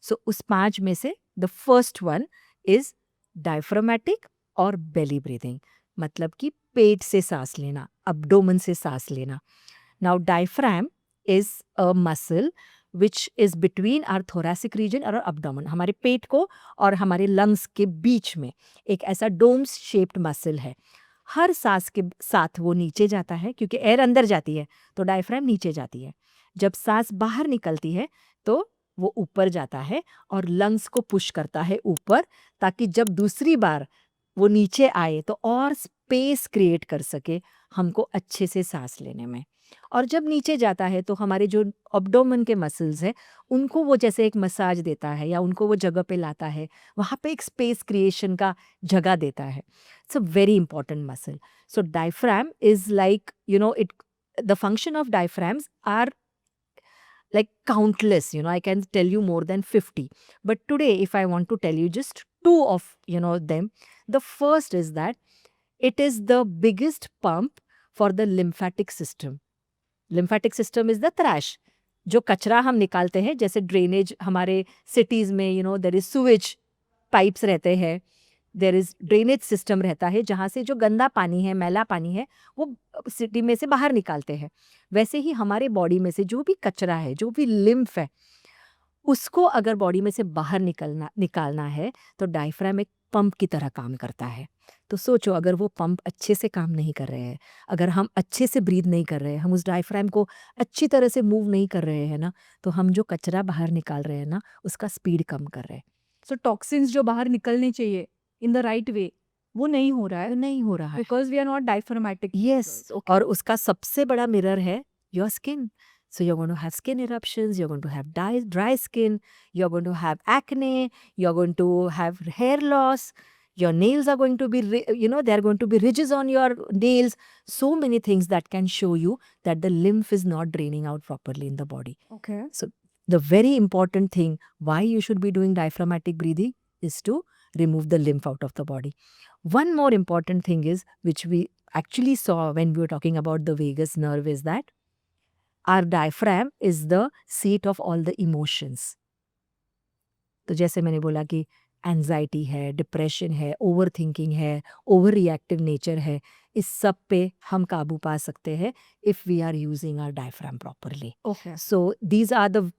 So उस 5 में से the first one is diaphragmatic और belly breathing, मतलब कि पेट से सांस लेना, abdomen से सांस लेना. Now diaphragm is a muscle which is between our thoracic region और abdomen, हमारे पेट को और हमारे lungs के बीच में एक ऐसा डोम शेप्ड मसल है. हर सांस के साथ वो नीचे जाता है, क्योंकि एयर अंदर जाती है तो डायफ्राम नीचे जाती है. जब सांस बाहर निकलती है तो वो ऊपर जाता है और लंग्स को पुश करता है ऊपर, ताकि जब दूसरी बार वो नीचे आए तो और स्पेस क्रिएट कर सके हमको अच्छे से सांस लेने में. और जब नीचे जाता है तो हमारे जो एब्डोमेन के मसल्स हैं उनको वो जैसे एक मसाज देता है या उनको वो जगह पे लाता है, वहाँ पे एक स्पेस क्रिएशन का जगह देता है. It's a very important muscle. So diaphragm is like it the function of diaphragms are like countless. I can tell you more than 50, but today if I want to tell you just two of them. The first is that it is the biggest pump for the lymphatic system. Lymphatic system is the trash, जो कचरा हम निकालते हैं, जैसे drainage हमारे cities में there is sewage pipes रहते हैं, देयर इज ड्रेनेज सिस्टम रहता है जहाँ से जो गंदा पानी है, मैला पानी है, वो सिटी में से बाहर निकालते हैं. वैसे ही हमारे बॉडी में से जो भी कचरा है, जो भी लिम्फ है, उसको अगर बॉडी में से बाहर निकालना है तो डायफ्राम एक पंप की तरह काम करता है. तो सोचो, अगर वो पंप अच्छे से काम नहीं कर रहे हैं, अगर हम अच्छे से ब्रीद नहीं कर रहे हैं, हम उस डायफ्राम को अच्छी तरह से मूव नहीं कर रहे हैं ना, तो हम जो कचरा बाहर निकाल रहे हैं ना, उसका स्पीड कम कर रहे हैं. सो टॉक्सिन्स जो बाहर निकलने चाहिए इन द राइट वे, वो नहीं हो रहा है नहीं हो रहा है. Because we are not diaphragmatic. Yes. और उसका सबसे बड़ा मिरर है your skin. So you're going to have skin eruptions, you're going to have dry skin, you're going to have acne, you're going to have hair loss, your nails are going to be, there are going to be ridges on your nails. So many things that can show you that the lymph is not draining out properly in the body. Okay. So the very important thing why you should be doing diaphragmatic breathing is to remove the lymph out of the body. One more important thing is, which we actually saw when we were talking about the vagus nerve, is that our diaphragm is the seat of all the emotions. तो जैसे मैंने बोला कि anxiety है, depression है, overthinking है, overreactive nature है, इस सब पे हम काबू पा सकते हैं if we are using our diaphragm properly. Okay. So these are the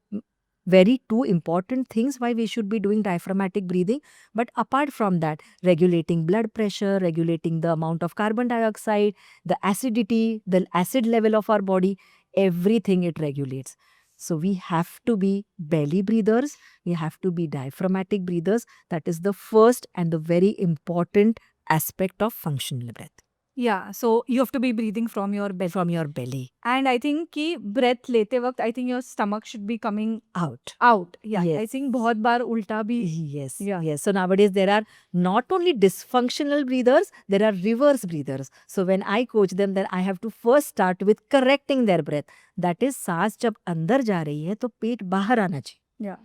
very two important things why we should be doing diaphragmatic breathing. But apart from that, regulating blood pressure, regulating the amount of carbon dioxide, the acidity, the acid level of our body, everything it regulates. So we have to be belly breathers, we have to be diaphragmatic breathers. That is the first and the very important aspect of functional breath. Yeah, so you have to be breathing from your belly. From your belly And I think कि breath लेते वक्त I think your stomach should be coming out. out. Yeah, Yes. I think बहुत बार उल्टा भी. Yes, Yeah. yes. So nowadays there are not only dysfunctional breathers, there are reverse breathers. So when I coach them, then I have to first start with correcting their breath. That is, सांस जब अंदर जा रही है तो पेट बाहर आना चाहिए. Yeah.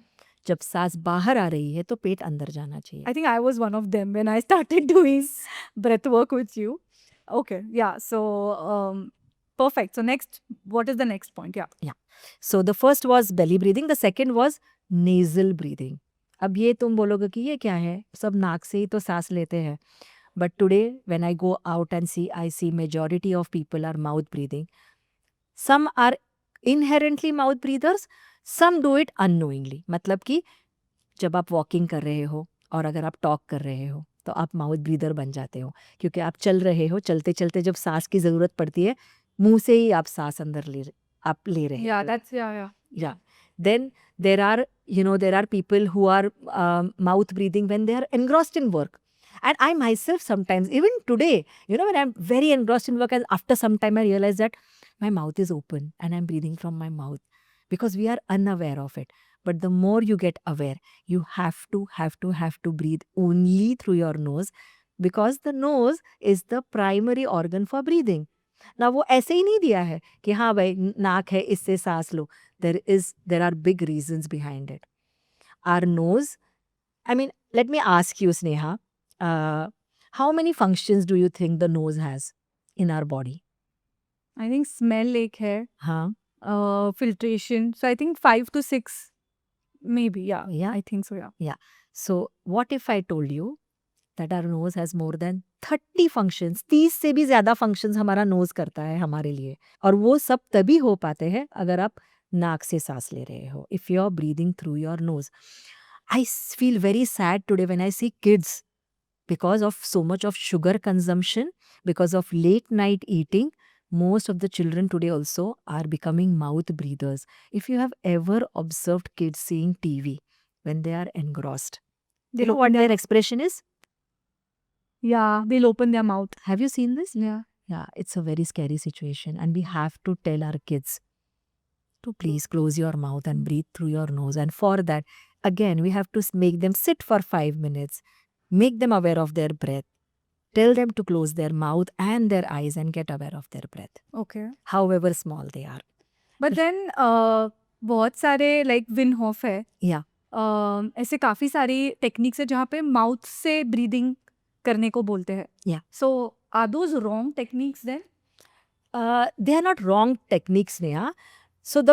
जब सांस बाहर आ रही है तो पेट अंदर जाना चाहिए. I think I was one of them when I started doing breath work with you. Okay, yeah. So perfect. So next, what is the next point? Yeah. So the first was belly breathing, the second was nasal breathing. अब ये तुम बोलोगे कि ये क्या है, सब नाक से ही तो सांस लेते हैं. But today when I go out and see, I see majority of people are mouth breathing. Some are inherently mouth breathers, some do it unknowingly. मतलब कि जब आप वॉकिंग कर रहे हो और अगर आप टॉक कर रहे हो तो आप माउथ ब्रीदर बन जाते हो, क्योंकि आप चल रहे हो, चलते चलते जब सांस की ज़रूरत पड़ती है, मुंह से ही आप सांस अंदर ले रहे Yeah, हो. that's yeah. Yeah. Then there are people who are mouth breathing when they are engrossed in work. And I myself sometimes, even today, when I'm very engrossed in work, and after some time I realize that my mouth is open and I'm breathing from my mouth, because we are unaware of it. But the more you get aware, you have to breathe only through your nose, because the nose is the primary organ for breathing. ना वो ऐसे ही नहीं दिया है कि हाँ भाई नाक है इससे सांस लो. There are big reasons behind it. Our nose, I mean, let me ask you, Sneha, how many functions do you think the nose has in our body? I think smell एक है. हाँ, filtration. So I think 5 to 6, maybe. Yeah, Yeah. I think so. Yeah. So what if I told you that our nose has more than 30 functions? 30 से भी ज्यादा functions हमारा nose करता है हमारे लिए, और वो सब तभी हो पाते हैं अगर आप नाक से सांस ले रहे हो. If you are breathing through your nose. I feel very sad today when I see kids, because of so much of sugar consumption, because of late night eating. Most of the children today also are becoming mouth breathers. If you have ever observed kids seeing TV when they are engrossed, you know what their expression is? Yeah, they'll open their mouth. Have you seen this? Yeah. Yeah, it's a very scary situation, and we have to tell our kids to please close your mouth and breathe through your nose. And for that, again, we have to make them sit for 5 minutes, make them aware of their breath, tell them to close their mouth and their eyes and get aware of their breath, Okay. however small they are. But then बहुत सारे like Wim Hof है, Yeah. ऐसे काफी सारी techniques है जहाँ पे mouth से ब्रीदिंग करने को बोलते हैं. Yeah. So are those wrong techniques then? They are not wrong techniques, Neha. So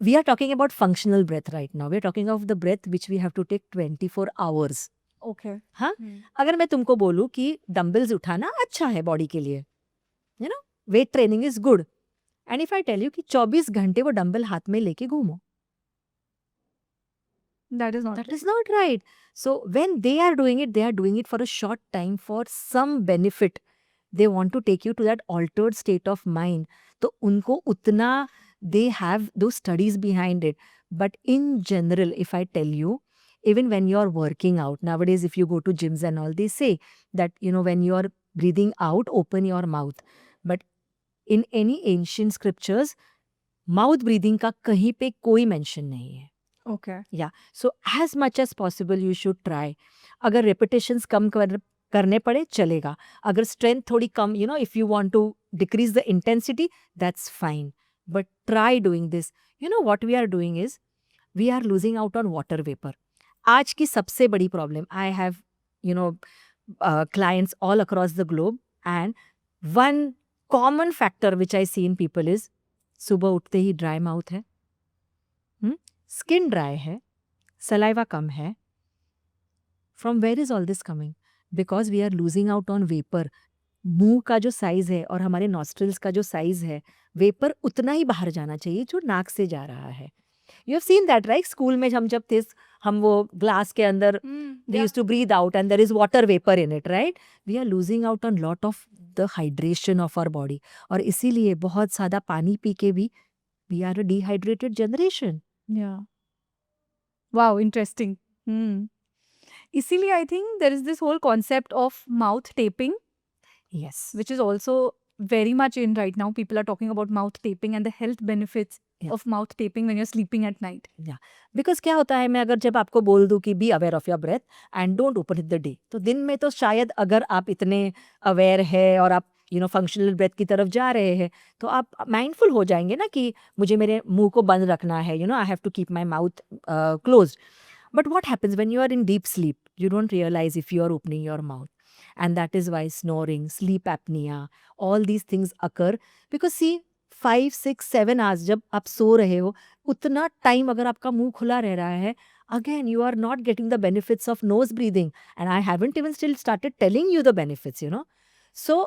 we are talking about functional breath right now. We are talking of the breath which we have to take 24 hours. Okay. हाँ, अगर मैं तुमको बोलूँ कि dumbbells उठाना अच्छा है body के लिए, you know, weight training is good, and if I tell you कि 24 घंटे वो डम्बल हाथ में लेके घूमो, That is not. that is not right. So when they are doing it for a short time for some benefit. They want to take you to that altered state of mind. तो उनको उतना, they have those studies behind it. But in general, if I tell you, even when you're working out, nowadays if you go to gyms and all, they say that, you know, when you're breathing out, open your mouth. But in any ancient scriptures, mouth breathing का कहीं पे कोई mention नहीं है. Okay. Yeah. So as much as possible you should try. अगर repetitions कम करने पड़े चलेगा. अगर strength थोड़ी कम, you know, if you want to decrease the intensity, that's fine. But try doing this. You know what we are doing is, we are losing out on water vapor. आज की सबसे बड़ी problem, I have, you know, clients all across the globe, and one common factor which I see in people is, सुबह उठते ही dry mouth है, skin dry है, saliva कम है. From where is all this coming? Because we are losing out on vapor. मुंह का जो size है और हमारे नॉस्ट्रिल्स का जो साइज है, वेपर उतना ही बाहर जाना चाहिए जो नाक से जा रहा है. You have seen that right? School में हम जब थे, हम वो ग्लास के अंदर they used to breathe out and there is water vapor in it, right? We are losing out on lot of the hydration of our body. और इसीलिए बहुत ज़्यादा पानी पी के भी we are a dehydrated generation. Yeah. Wow, interesting. इसीलिए I think there is this whole concept of mouth taping, Yes. which is also very much in right now. People are talking about mouth taping and the health benefits of mouth taping when you're sleeping at night. Because क्या होता है, मैं अगर जब आपको बोल दूं कि be aware of your breath and don't open it the day, तो दिन में तो शायद अगर आप इतने अवेयर है और आप फंक्शनल ब्रेथ की तरफ जा रहे हैं, तो आप माइंडफुल हो जाएंगे ना कि मुझे मेरे मुंह को बंद रखना है, I have to keep my mouth closed. But what happens when you are in deep sleep? You don't realize if you are opening your mouth. And that is why snoring, sleep apnea, all these things occur. Because see, 5, 6, 7 hours जब आप सो रहे हो, उतना time अगर आपका मुंह खुला रह रहा है, again you are not getting the benefits of nose breathing. And I haven't even still started telling you the benefits, So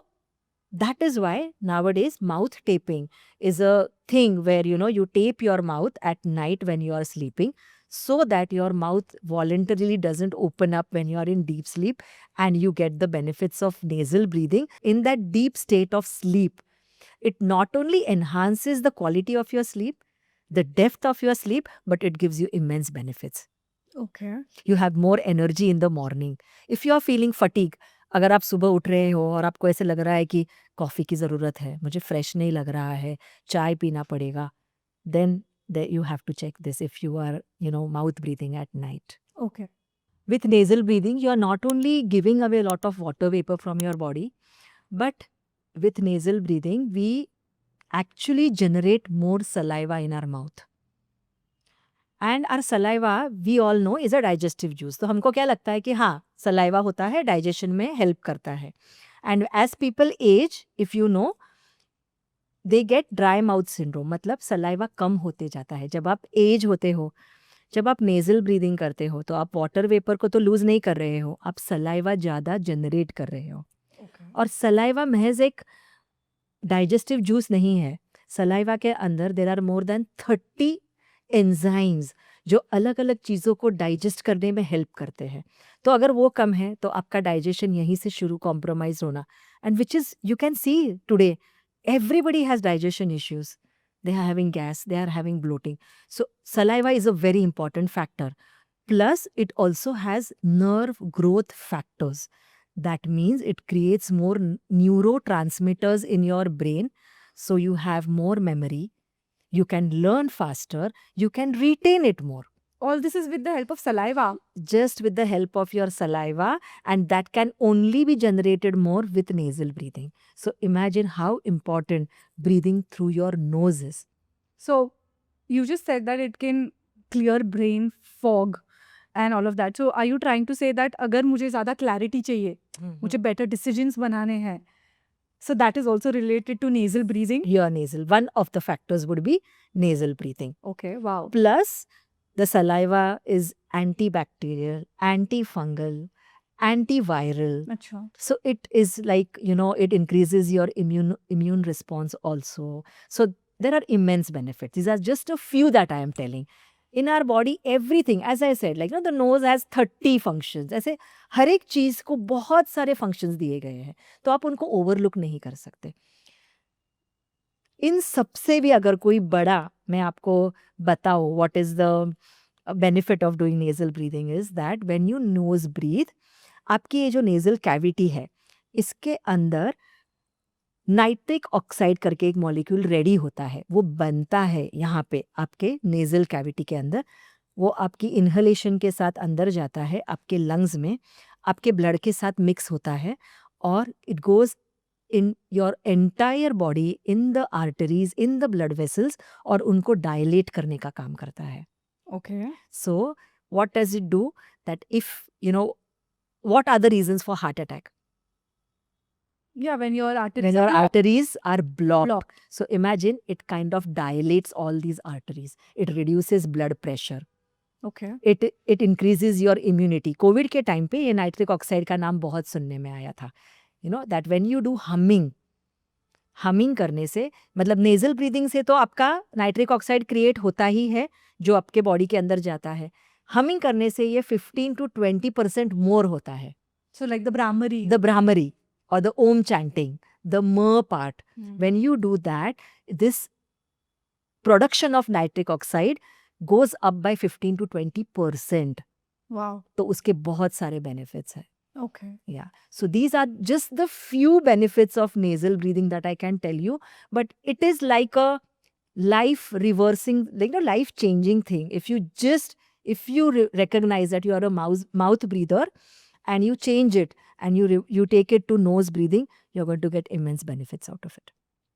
that is why nowadays mouth taping is a thing where, you tape your mouth at night when you are sleeping, so that your mouth voluntarily doesn't open up when you are in deep sleep, and you get the benefits of nasal breathing in that deep state of sleep. It not only enhances the quality of your sleep, the depth of your sleep, but it gives you immense benefits. Okay. You have more energy in the morning. If you are feeling fatigue, अगर आप सुबह उठ रहे हो और आपको ऐसे लग रहा है कि कॉफ़ी की ज़रूरत है, मुझे फ्रेश नहीं लग रहा है, चाय पीना पड़ेगा, then you have to check this if you are, mouth breathing at night. Okay. With nasal breathing, you are not only giving away a lot of water vapor from your body, but with nasal breathing, we actually generate more saliva in our mouth. And our saliva, we all know, is a digestive juice. तो हमको क्या लगता है कि हाँ, saliva होता है, digestion में help करता है. And as people age, if you know, they get dry mouth syndrome, मतलब सलाइवा कम होते जाता है। जब आप एज होते हो, जब आप नेजल ब्रीदिंग करते हो, तो आप वाटर वेपर को तो लूज नहीं कर रहे हो, आप सलाइवा ज़्यादा जनरेट कर रहे हो। और सलाइवा महज एक डाइजेस्टिव जूस नहीं है। सलाइवा के अंदर there are more than 30 enzymes जो अलग अलग चीज़ों को डाइजेस्ट करने में हेल्प करते हैं। तो अगर वो कम है तो आपका डाइजेशन यहीं से शुरू कॉम्प्रोमाइज होना, and which is you can see today everybody has digestion issues. They are having gas, they are having bloating. So saliva is a very important factor. Plus it also has nerve growth factors. That means it creates more neurotransmitters in your brain, so you have more memory, you can learn faster, you can retain it more. All this is with the help of saliva. Just with the help of your saliva, and that can only be generated more with nasal breathing. So imagine how important breathing through your nose is. So you just said that it can clear brain fog and all of that. So are you trying to say that अगर मुझे ज़्यादा clarity चाहिए, मुझे better decisions बनाने हैं, so that is also related to nasal breathing? Your nasal, one of the factors would be nasal breathing. Okay, wow. Plus the saliva is antibacterial, antifungal, antiviral. अच्छा. So it is like, it increases your immune response also. So there are immense benefits. These are just a few that I am telling. In our body, everything, as I said, like the nose has 30 functions. ऐसे हर एक चीज को बहुत सारे functions दिए गए हैं, तो आप उनको overlook नहीं कर सकते। इन सबसे भी अगर कोई बड़ा मैं आपको बताऊं, what is the benefit of doing nasal breathing is that when you nose breathe, आपकी ये जो nasal cavity है, इसके अंदर नाइट्रिक ऑक्साइड करके एक मॉलिक्यूल रेडी होता है, वो बनता है यहाँ पे आपके नेजल कैविटी के अंदर। वो आपकी इनहलेशन के साथ अंदर जाता है, आपके लंग्स में, आपके ब्लड के साथ मिक्स होता है, और it goes in your entire body, in the arteries, in the blood vessels, और उनको डायलेट करने का काम करता है। Okay. So what does it do? That if, what are the reasons for heart attack? Yeah, when your arteries When your are arteries are blocked. blocked. So imagine it kind of dilates all these arteries. It reduces blood pressure. Okay. It increases your immunity. Covid के time पे ये nitric oxide का नाम बहुत सुनने में आया था। That when you do humming करने से, मतलब नेजल ब्रीदिंग से तो आपका नाइट्रिक ऑक्साइड क्रिएट होता ही है जो आपके बॉडी के अंदर जाता है। हमिंग करने से ये 15 to 20% मोर होता है। So like the Brahmari or the Om chanting, the M part. When you do that, this production of nitric oxide goes up by 15 to 20%. Wow. तो उसके बहुत सारे benefits हैं। Okay. Yeah. So these are just the few benefits of nasal breathing that I can tell you. But it is like a life reversing, life changing thing. If you recognize that you are a mouth breather and you change it and you take it to nose breathing, you're going to get immense benefits out of it.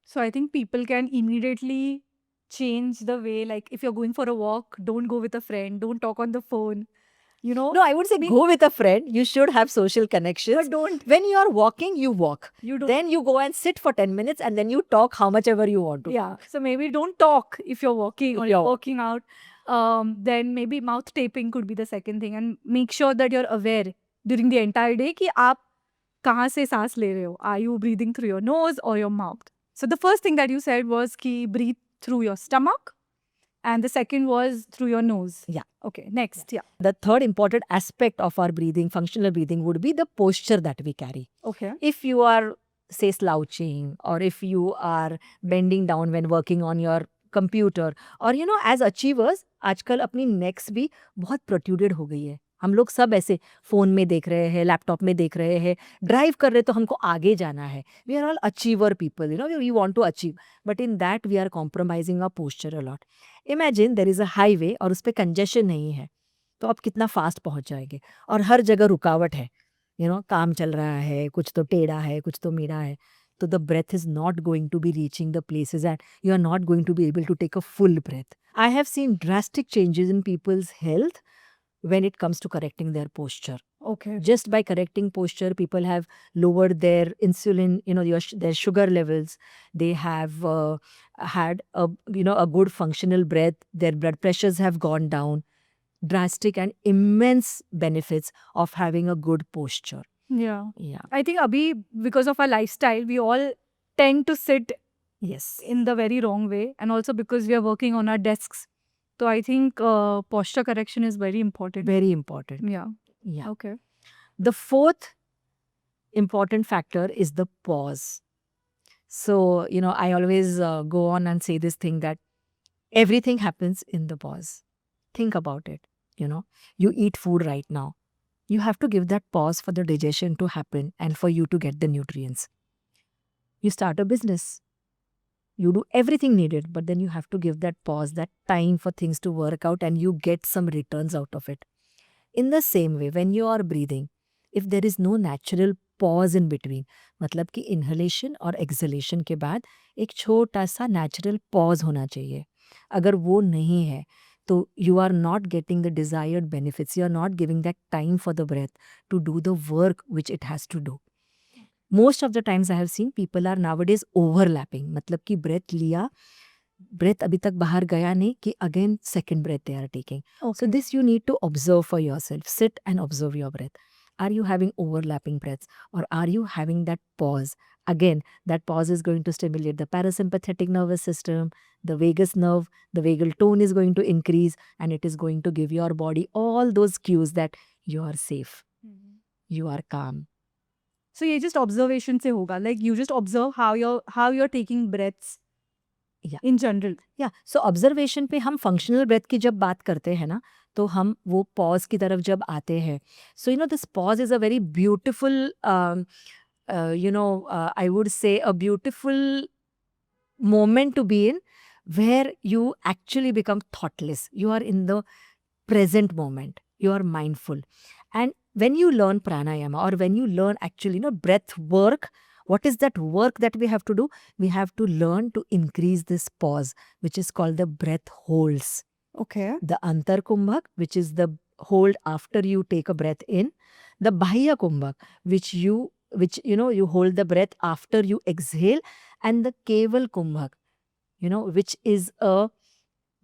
So I think people can immediately change the way, like if you're going for a walk, don't go with a friend, don't talk on the phone. No, I would say go with a friend. You should have social connections. But don't. When you are walking, you walk. You don't. Then you go and sit for 10 minutes and then you talk how much ever you want to. Yeah. So maybe don't talk if you're walking or you're working out. Then maybe mouth taping could be the second thing. And make sure that you're aware during the entire day कि आप कहाँ से सांस ले रहे हो. Are you breathing through your nose or your mouth? So the first thing that you said was कि breathe through your stomach. And the second was through your nose. Yeah. Okay, next. Yeah. The third important aspect of our breathing, functional breathing, would be the posture that we carry. Okay. If you are, say, slouching, or if you are bending down when working on your computer, or as achievers, आजकल अपनी necks भी बहुत protruded हो गई है। हम लोग सब ऐसे फोन में देख रहे हैं, लैपटॉप में देख रहे हैं, ड्राइव कर रहे तो हमको आगे जाना है। We are all achiever people, we want to achieve, but in that we are compromising our posture a lot. Imagine there is a highway और उस पर कंजेशन नहीं है, तो आप कितना फास्ट पहुंच जाएंगे, और हर जगह रुकावट है, काम चल रहा है, कुछ तो टेढ़ा है, कुछ तो मीड़ा है, तो the breath is not going to be reaching the places and you are not going to be able to take a full breath. I have seen drastic changes in people's health when it comes to correcting their posture. Okay. Just by correcting posture, people have lowered their insulin, their sugar levels. They have had a good functional breath. Their blood pressures have gone down. Drastic and immense benefits of having a good posture. Yeah. Yeah. I think abhi, because of our lifestyle, we all tend to sit Yes. in the very wrong way, and also because we are working on our desks. So I think posture correction is very important. Very important. Yeah. Yeah. Okay. The fourth important factor is the pause. So, I always go on and say this thing that everything happens in the pause. Think about it. You eat food right now. You have to give that pause for the digestion to happen and for you to get the nutrients. You start a business. You do everything needed, but then you have to give that pause, that time for things to work out, and you get some returns out of it. In the same way, when you are breathing, if there is no natural pause in between, मतलब कि inhalation और exhalation के बाद एक छोटा सा natural pause होना चाहिए. अगर वो नहीं है, तो you are not getting the desired benefits. You are not giving that time for the breath to do the work which it has to do. Most of the times I have seen people are nowadays overlapping. मतलब कि breath लिया, breath अभी तक बाहर गया नहीं कि again second breath they are taking. So this you need to observe for yourself. Sit and observe your breath. Are you having overlapping breaths or are you having that pause? Again, that pause is going to stimulate the parasympathetic nervous system, the vagus nerve, the vagal tone is going to increase, and it is going to give your body all those cues that you are safe, you are calm. So ये just observation से होगा. Like you just observe how you're taking breaths. Yeah. In general. या सो observation पे हम functional breath की जब बात करते हैं ना, तो हम वो पॉज की तरफ जब आते हैं, so this pause is a very beautiful I would say a beautiful moment to be in where you actually become thoughtless. You are in the present moment. You are mindful. And when you learn pranayama or when you learn actually breath work, what is that work that we have to do? We have to learn to increase this pause, which is called the breath holds. Okay. The Antar Kumbhak, which is the hold after you take a breath in. The Bahya Kumbhak, which you hold the breath after you exhale. And the Keval Kumbhak, which is a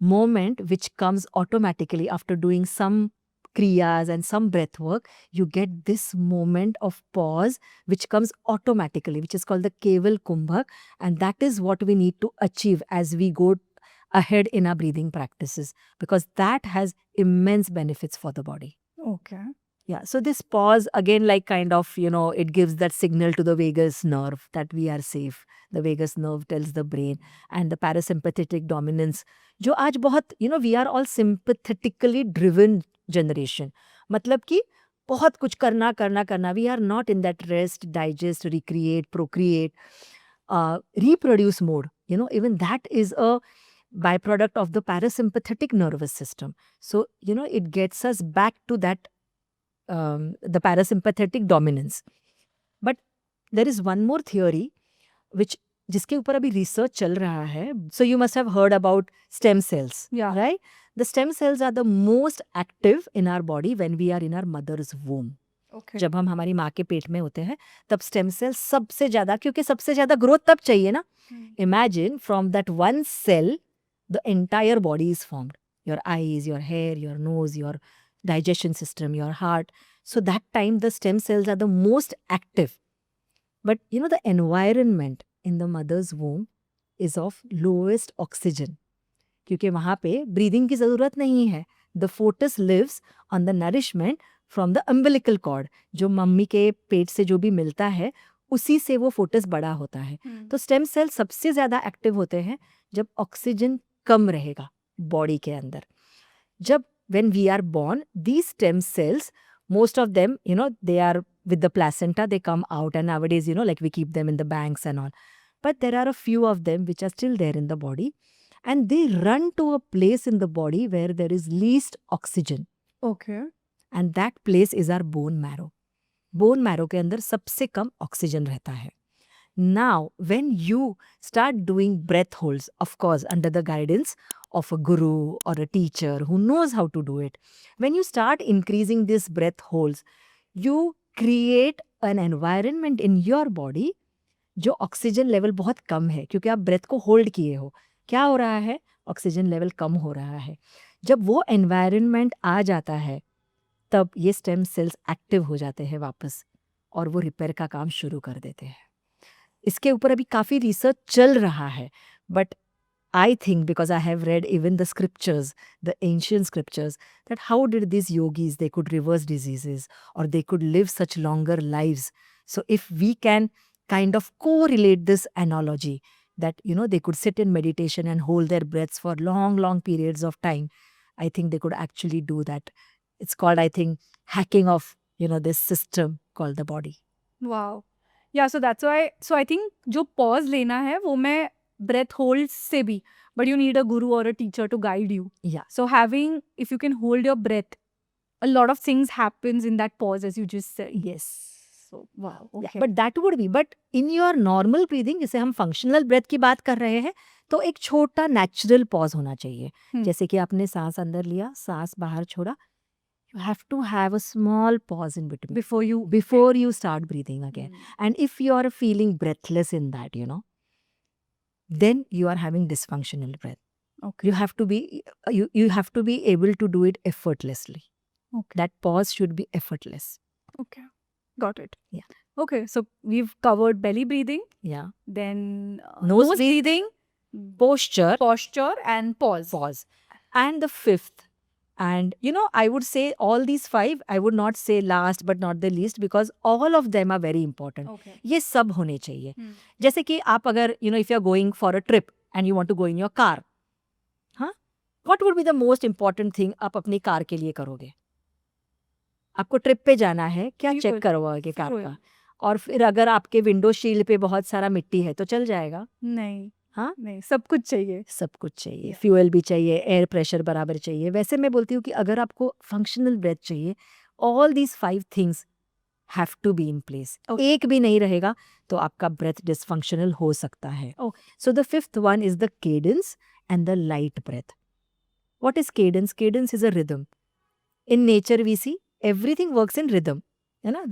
moment which comes automatically after doing some kriyas and some breath work. You get this moment of pause which comes automatically, which is called the Keval Kumbhak, and that is what we need to achieve as we go ahead in our breathing practices, because that has immense benefits for the body. Okay. Yeah, so this pause again, like kind of, it gives that signal to the vagus nerve that we are safe. The vagus nerve tells the brain, and the parasympathetic dominance, जो आज बहुत, we are all sympathetically driven generation. मतलब कि बहुत कुछ करना. We are not in that rest, digest, recreate, procreate, reproduce mode. Even that is a byproduct of the parasympathetic nervous system. So, it gets us back to that the parasympathetic dominance. But there is one more theory which जिसके ऊपर अभी research चल रहा है. So you must have heard about stem cells. Yeah. Right? The stem cells are the most active in our body when we are in our mother's womb. Okay. जब हम हमारी माँ के पेट में होते हैं तब स्टेम सेल सबसे ज़्यादा, क्योंकि सबसे ज़्यादा ग्रोथ तब चाहिए ना. Imagine from that one cell the entire body is formed. Your eyes, your hair, your nose, your digestion system, your heart. So that time the stem cells are the most active. But the environment in the mother's womb is of lowest oxygen. क्योंकि वहाँ पे breathing की ज़रूरत नहीं है. The fetus lives on the nourishment from the umbilical cord. जो mummy के पेट से जो भी मिलता है उसी से वो fetus बड़ा होता है. तो स्टेम सेल सबसे ज़्यादा एक्टिव होते हैं जब ऑक्सीजन कम रहेगा बॉडी के अंदर. जब when we are born, these stem cells, most of them, they are with the placenta, they come out, and nowadays, like we keep them in the banks and all. But there are a few of them which are still there in the body, and they run to a place in the body where there is least oxygen. Okay. And that place is our bone marrow. Bone marrow के अंदर सबसे कम oxygen रहता है. Now, when you start doing breath holds, of course, under the guidance of a guru or a teacher who knows how to do it, when you start increasing these breath holds, you create an environment in your body जो oxygen level बहुत कम है क्योंकि आप breath को hold किए हो. क्या हो रहा है? ऑक्सीजन लेवल कम हो रहा है. जब वो एनवायरनमेंट आ जाता है तब ये स्टेम सेल्स एक्टिव हो जाते हैं वापस और वो रिपेयर का काम शुरू कर देते हैं. इसके ऊपर अभी काफ़ी रिसर्च चल रहा है, but I think because I have read even the scriptures, the ancient scriptures, that how did these yogis, they could reverse diseases or they could live such longer lives. So if we can kind of correlate this analogy that, they could sit in meditation and hold their breaths for long, long periods of time, I think they could actually do that. It's called, I think, hacking of, this system called the body. Wow yeah so that's why so I think जो pause लेना है वो मैं breath hold से भी but you need a guru और a teacher to guide you Yeah. So having if you can hold your breath a lot of things happens in that pause as you just said. Yes. So wow, Yeah, okay. but that would be, but in your normal breathing, जैसे हम functional breath की बात कर रहे हैं तो एक छोटा natural pause होना चाहिए. जैसे कि आपने सांस अंदर लिया, सांस बाहर छोड़ा, you have to have a small pause in between before you start breathing again. And if you are feeling breathless in that, then you are having dysfunctional breath. Okay. You have to be you have to be able to do it effortlessly. Okay. That pause should be effortless. Okay. Got it. Yeah. Okay, so we've covered belly breathing, Yeah. then Nose breathing, Posture, posture, and pause. pause. And the fifth, and I would say all these five, I would not say last but not the least because all of them are very important. Okay. ये सब होने चाहिए. जैसे कि आप अगर if you are going for a trip and you want to go in your car, हाँ, what would be the most important thing आप अपनी कार के लिए करोगे? आपको ट्रिप पे जाना है, क्या Fuel. चेक करवाओगे कार Fuel. का? और फिर अगर आपके विंडो शील्ड पे बहुत सारा मिट्टी है तो चल जाएगा. नहीं हाँ? नहीं सब कुछ चाहिए. सब कुछ चाहिए. Yeah. फ्यूल भी चाहिए, एयर प्रेशर बराबर चाहिए. वैसे मैं बोलती हूँ कि अगर आपको फंक्शनल ब्रेथ चाहिए, all these 5 things have to be in place. Okay. एक भी नहीं रहेगा तो आपका ब्रेथ डिसफंक्शनल हो सकता है. So the fifth one is the cadence and the light breath. What is cadence? Cadence is a rhythm. In nature we see everything works in rhythm.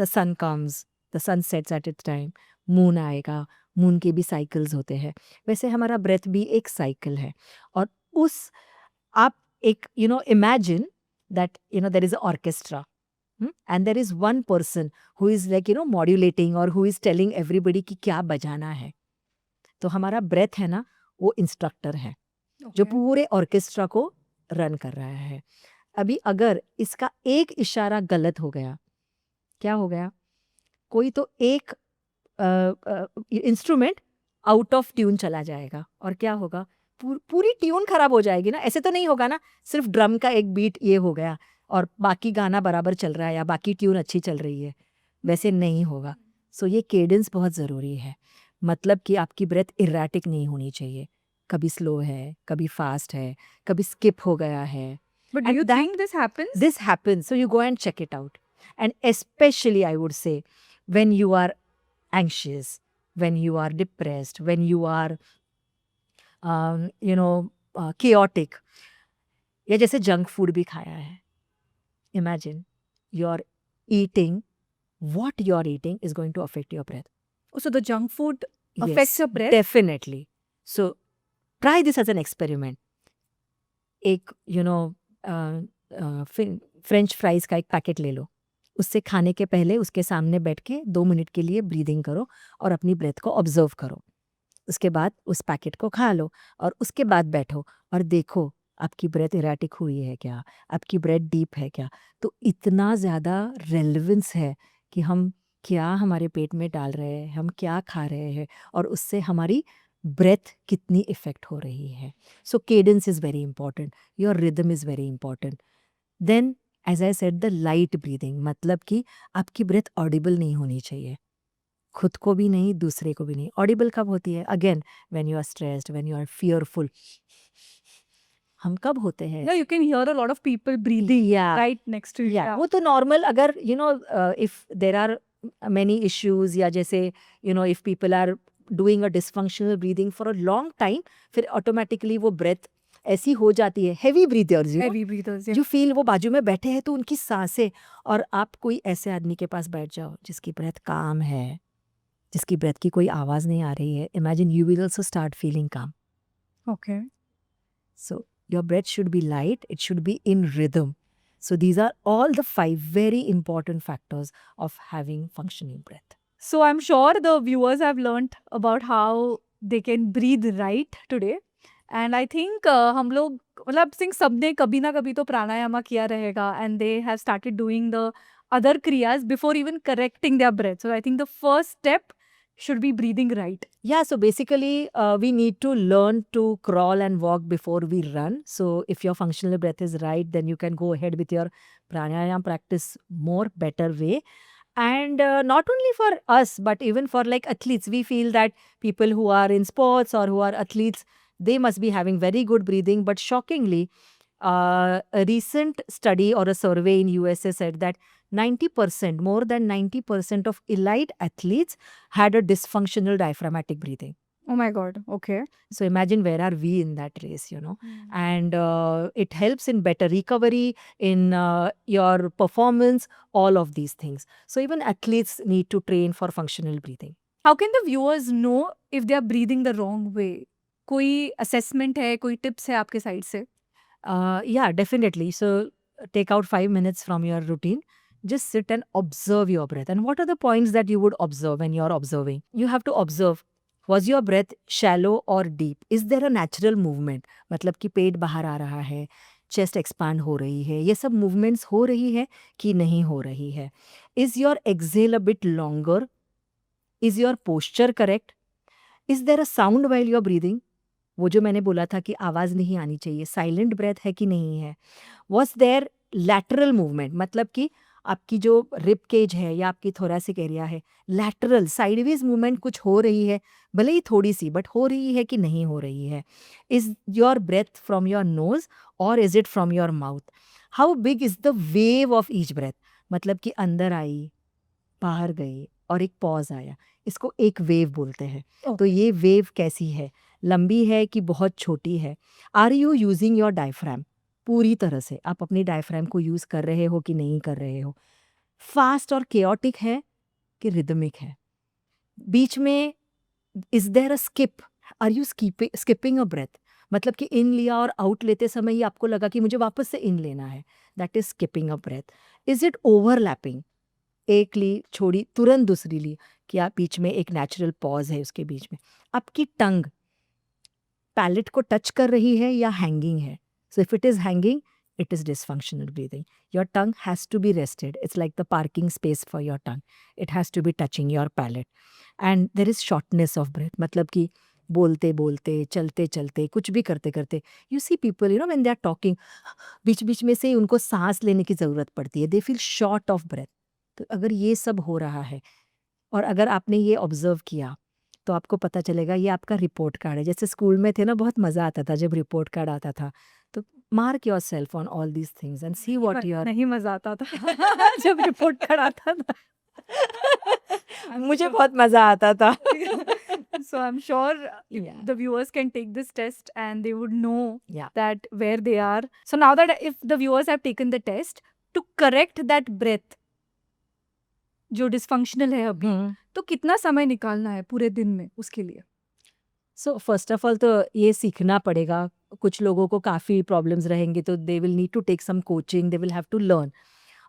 The sun comes, the sun sets at its time, moon आएगा, moon के भी cycles होते हैं. वैसे हमारा breath भी एक cycle है. और उस आप एक imagine that there is an orchestra, and there is one person who is like modulating or who is telling everybody कि क्या बजाना है. तो हमारा ब्रेथ है ना, वो इंस्ट्रक्टर है जो पूरे ऑर्केस्ट्रा को रन कर रहा है. अभी अगर इसका एक इशारा गलत हो गया, क्या हो गया? कोई तो एक इंस्ट्रूमेंट आउट ऑफ ट्यून चला जाएगा और क्या होगा? पूरी ट्यून खराब हो जाएगी ना. ऐसे तो नहीं होगा ना सिर्फ ड्रम का एक बीट ये हो गया और बाकी गाना बराबर चल रहा है या बाकी ट्यून अच्छी चल रही है. वैसे नहीं होगा. सो ये केडेंस बहुत ज़रूरी है. मतलब कि आपकी ब्रेथ इरेटिक नहीं होनी चाहिए. कभी स्लो है, कभी फास्ट है, कभी स्किप हो गया है. But do And you that- think this happens? This happens, so you go and check it out. And especially, I would say, when you are anxious, when you are depressed, when you are, chaotic. या जैसे junk food भी खाया है. Imagine you're eating, what you're eating is going to affect your breath. So the junk food affects Yes, your breath? Definitely. So try this as an experiment. एक French fries का एक packet ले लो. उससे खाने के पहले उसके सामने बैठ के 2 मिनट के लिए ब्रीदिंग करो और अपनी ब्रेथ को ऑब्जर्व करो. उसके बाद उस पैकेट को खा लो और उसके बाद बैठो और देखो आपकी ब्रेथ इरेटिक हुई है क्या, आपकी ब्रेथ डीप है क्या. तो इतना ज़्यादा रेलेवेंस है कि हम क्या हमारे पेट में डाल रहे हैं, हम क्या खा रहे हैं और उससे हमारी ब्रेथ कितनी इफेक्ट हो रही है. So cadence is very important. Your rhythm is very important. Then as I said the light breathing, मतलब कि आपकी ब्रेथ ऑडिबल नहीं होनी चाहिए. खुद को भी नहीं, दूसरे को भी नहीं. ऑडिबल कब होती है? Again when you are stressed, when you are fearful. हम कब होते हैं? Yeah, you can hear a lot of people breathing right next to you. Yeah, वो तो नॉर्मल. अगर if there are many issues या जैसे if people are doing a dysfunctional breathing for a long time, फिर automatically वो breath ऐसी हो जाती है, heavy breathers, Heavy breathers. Yeah. You feel वो बाजू में बैठे हैं तो उनकी सांसें, और आप कोई ऐसे आदमी के पास बैठ जाओ जिसकी ब्रेथ काम है, जिसकी ब्रेथ की कोई आवाज़ नहीं आ रही है, imagine you will also start feeling काम. Okay. So your breath should be light, it should be in rhythm. So these are all the 5 very important factors of having functioning breath. So I'm sure the viewers have learnt about how they can breathe right today. And I think हम लोग मतलब सिंह सबने कभी ना कभी तो प्राणायामा किया रहेगा, and they have started doing the other kriyas before even correcting their breath. So I think the first step should be breathing right. Yeah, so basically we need to learn to crawl and walk before we run. So if your functional breath is right, then you can go ahead with your pranayama practice more better way. And not only for us, but even for like athletes, we feel that people who are in sports or who are athletes, they must be having very good breathing. But shockingly, a recent study or a survey in USA said that 90%, more than 90% of elite athletes had a dysfunctional diaphragmatic breathing. Oh my God. Okay. So imagine where are we in that race, and it helps in better recovery, in your performance, all of these things. So even athletes need to train for functional breathing. How can the viewers know if they are breathing the wrong way? कोई assessment है, कोई tips है आपके side से? Yeah, definitely. So take out 5 minutes from your routine. Just sit and observe your breath. And what are the points that you would observe when you're observing? You have to observe, was your breath shallow or deep? Is there a natural movement? मतलब कि पेट बाहर आ रहा है, chest expand हो रही है, ये सब मूवमेंट्स हो रही है कि नहीं हो रही है? Is your exhale a bit longer? Is your posture correct? Is there a sound while you're breathing? वो जो मैंने बोला था कि आवाज़ नहीं आनी चाहिए, साइलेंट ब्रेथ है कि नहीं है? वॉज देयर लैटरल मूवमेंट, मतलब कि आपकी जो रिब केज है या आपकी थोरैसिक एरिया है, लैटरल साइडवेज मूवमेंट कुछ हो रही है, भले ही थोड़ी सी, बट हो रही है कि नहीं हो रही है? Is your breath from your nose और is it from your mouth? How big is the wave of each breath, मतलब कि अंदर आई, बाहर गई और एक पॉज आया, इसको एक वेव बोलते हैं. तो ये वेव कैसी है, लंबी है कि बहुत छोटी है? Are you using your diaphragm? पूरी तरह से आप अपनी डायफ्राम को यूज़ कर रहे हो कि नहीं कर रहे हो? फास्ट और केओटिक है कि रिदमिक है? बीच में is there a skip? Are you skipping a breath, मतलब कि इन लिया और आउट लेते समय ही आपको लगा कि मुझे वापस से इन लेना है, that is skipping a breath. Is it overlapping? एक ली छोड़ी तुरंत दूसरी ली, कि आप बीच में एक नेचुरल पॉज है उसके बीच में? आपकी टंग पैलेट को टच कर रही है या हैंगिंग है? So if it is hanging, it is dysfunctional breathing. Your tongue has to be rested. It's like the parking space for your tongue. It has to be touching your palate. And there is shortness of breath. मतलब कि बोलते बोलते, चलते चलते, कुछ भी करते करते, you see people, when they are talking, बीच बीच में से उनको सांस लेने की ज़रूरत पड़ती है. They feel short of breath. तो अगर ये सब हो रहा है और अगर आपने ये ऑब्जर्व किया, तो आपको पता चलेगा ये आपका रिपोर्ट कार्ड है. जैसे स्कूल में थे ना, बहुत मज़ा आता था जब रिपोर्ट कार्ड आता था. तो mark your self on all these things and see what you're. नहीं मजा आता था जब रिपोर्ट कार्ड आता था. मुझे बहुत मज़ा आता था. So I'm sure Yeah. the viewers can take this test and they would know Yeah. that where they are. So now that if the viewers have taken the test to correct that breath जो dysfunctional है अभी, तो कितना समय निकालना है पूरे दिन में उसके लिए? सो फर्स्ट ऑफ ऑल तो ये सीखना पड़ेगा. कुछ लोगों को काफ़ी प्रॉब्लम्स रहेंगे, तो they will need to take some coaching, they will have to learn.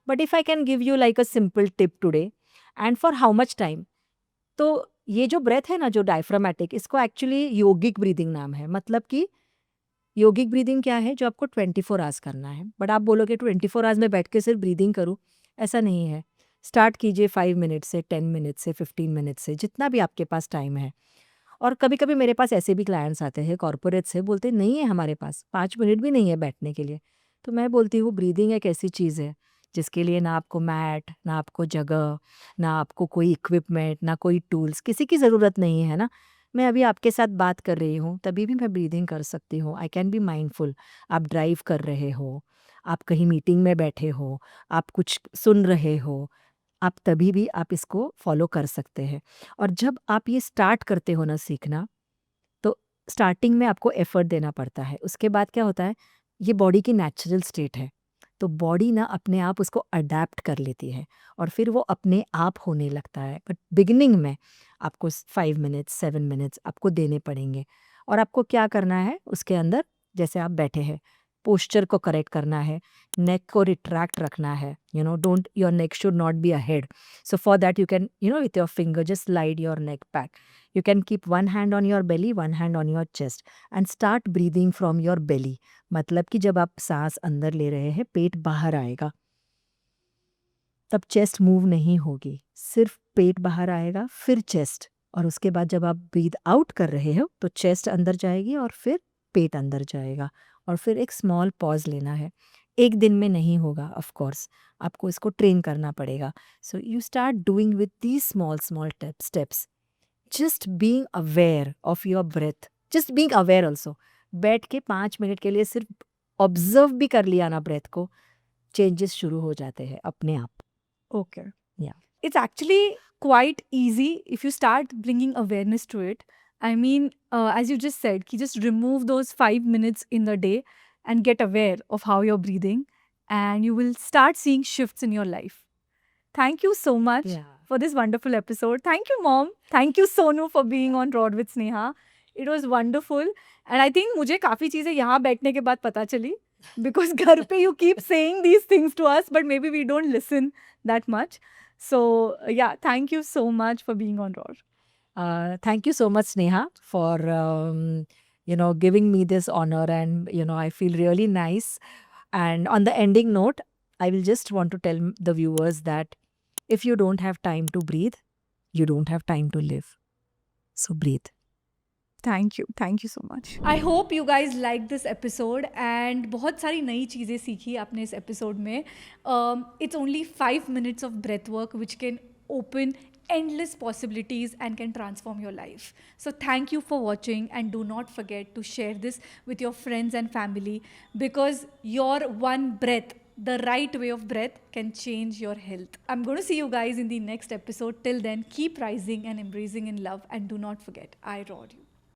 But if I can give you like a simple tip today, and for how much time, तो ये जो ब्रेथ है ना, जो डायफ्रामेटिक, इसको actually योगिक breathing नाम है. मतलब कि योगिक ब्रीदिंग क्या है? जो आपको 24 आवर्स करना है. बट आप बोलोगे 24 आवर्स में बैठ के सिर्फ ब्रीदिंग करूँ, ऐसा नहीं है. स्टार्ट कीजिए 5 मिनट से, 10 मिनट से, 15 मिनट से, जितना भी आपके पास टाइम है. और कभी कभी मेरे पास ऐसे भी क्लाइंट्स आते हैं कॉर्पोरेट से, बोलते नहीं है हमारे पास 5 मिनट भी नहीं है बैठने के लिए. तो मैं बोलती हूँ ब्रीदिंग एक ऐसी चीज़ है जिसके लिए ना आपको मैट, ना आपको जगह, ना आपको कोई इक्विपमेंट, ना कोई टूल्स, किसी की ज़रूरत नहीं है ना. मैं अभी आपके साथ बात कर रही हूँ, तभी भी मैं ब्रीदिंग कर सकती हूँ. I can be mindful. आप ड्राइव कर रहे हो, आप कहीं मीटिंग में बैठे हो, आप कुछ सुन रहे हो, आप तभी भी आप इसको फॉलो कर सकते हैं। और जब आप ये स्टार्ट करते हो ना सीखना, तो स्टार्टिंग में आपको एफर्ट देना पड़ता है। उसके बाद क्या होता है, ये बॉडी की नेचुरल स्टेट है, तो बॉडी ना अपने आप उसको अडेप्ट कर लेती है और फिर वो अपने आप होने लगता है। बट बिगिनिंग में आपको 5 मिनट्स 7 मिनट्स आपको देने पड़ेंगे। और आपको क्या करना है उसके अंदर, जैसे आप बैठे हैं, पोस्चर को करेक्ट करना है, नेक को रिट्रैक्ट रखना है, don't, your neck should not be ahead. So for that you can, with your finger just slide your neck back. You can keep one hand on your belly, one hand on your chest and start breathing from your belly. मतलब कि जब आप सांस अंदर ले रहे हैं, पेट बाहर आएगा, तब चेस्ट मूव नहीं होगी, सिर्फ पेट बाहर आएगा फिर चेस्ट। और उसके बाद जब आप ब्रीद आउट कर रहे हो तो चेस्ट अंदर जाएगी और फिर पेट अंदर जाएगा। और फिर एक स्मॉल पॉज लेना है। एक दिन में नहीं होगा, ऑफ कोर्स आपको इसको ट्रेन करना पड़ेगा। So you start doing with these small small steps, just being aware of your breath, just being aware also. बैठ के 5 मिनट के लिए सिर्फ ऑब्जर्व भी कर लिया ना ब्रेथ को, चेंजेस शुरू हो जाते हैं अपने आप। Okay. Yeah. It's actually quite easy if you start bringing awareness to it. I mean, as you just said, ki just remove those 5 minutes in the day and get aware of how you're breathing, and you will start seeing shifts in your life. Thank you so much Yeah. for this wonderful episode. Thank you, Mom. Thank you, Sonu, for being on Road with Sneha. It was wonderful. And I think मुझे काफ़ी चीज़ें यहाँ बैठने के बाद पता चली. Because घर पे you keep saying these things to us, but maybe we don't listen that much. So, yeah, thank you so much for being on Roar. Thank you so much, Sneha, for giving me this honor, and I feel really nice. And on the ending note, I will just want to tell the viewers that if you don't have time to breathe, you don't have time to live. So breathe. Thank you. Thank you so much. I hope you guys liked this episode and बहुत सारी नई चीज़ें सीखी आपने इस episode में. It's only 5 minutes of breath work which can open endless possibilities and can transform your life. So thank you for watching, and do not forget to share this with your friends and family, because your one breath, the right way of breath, can change your health. I'm going to see you guys in the next episode. Till then, keep rising and embracing in love, and do not forget, I roar you.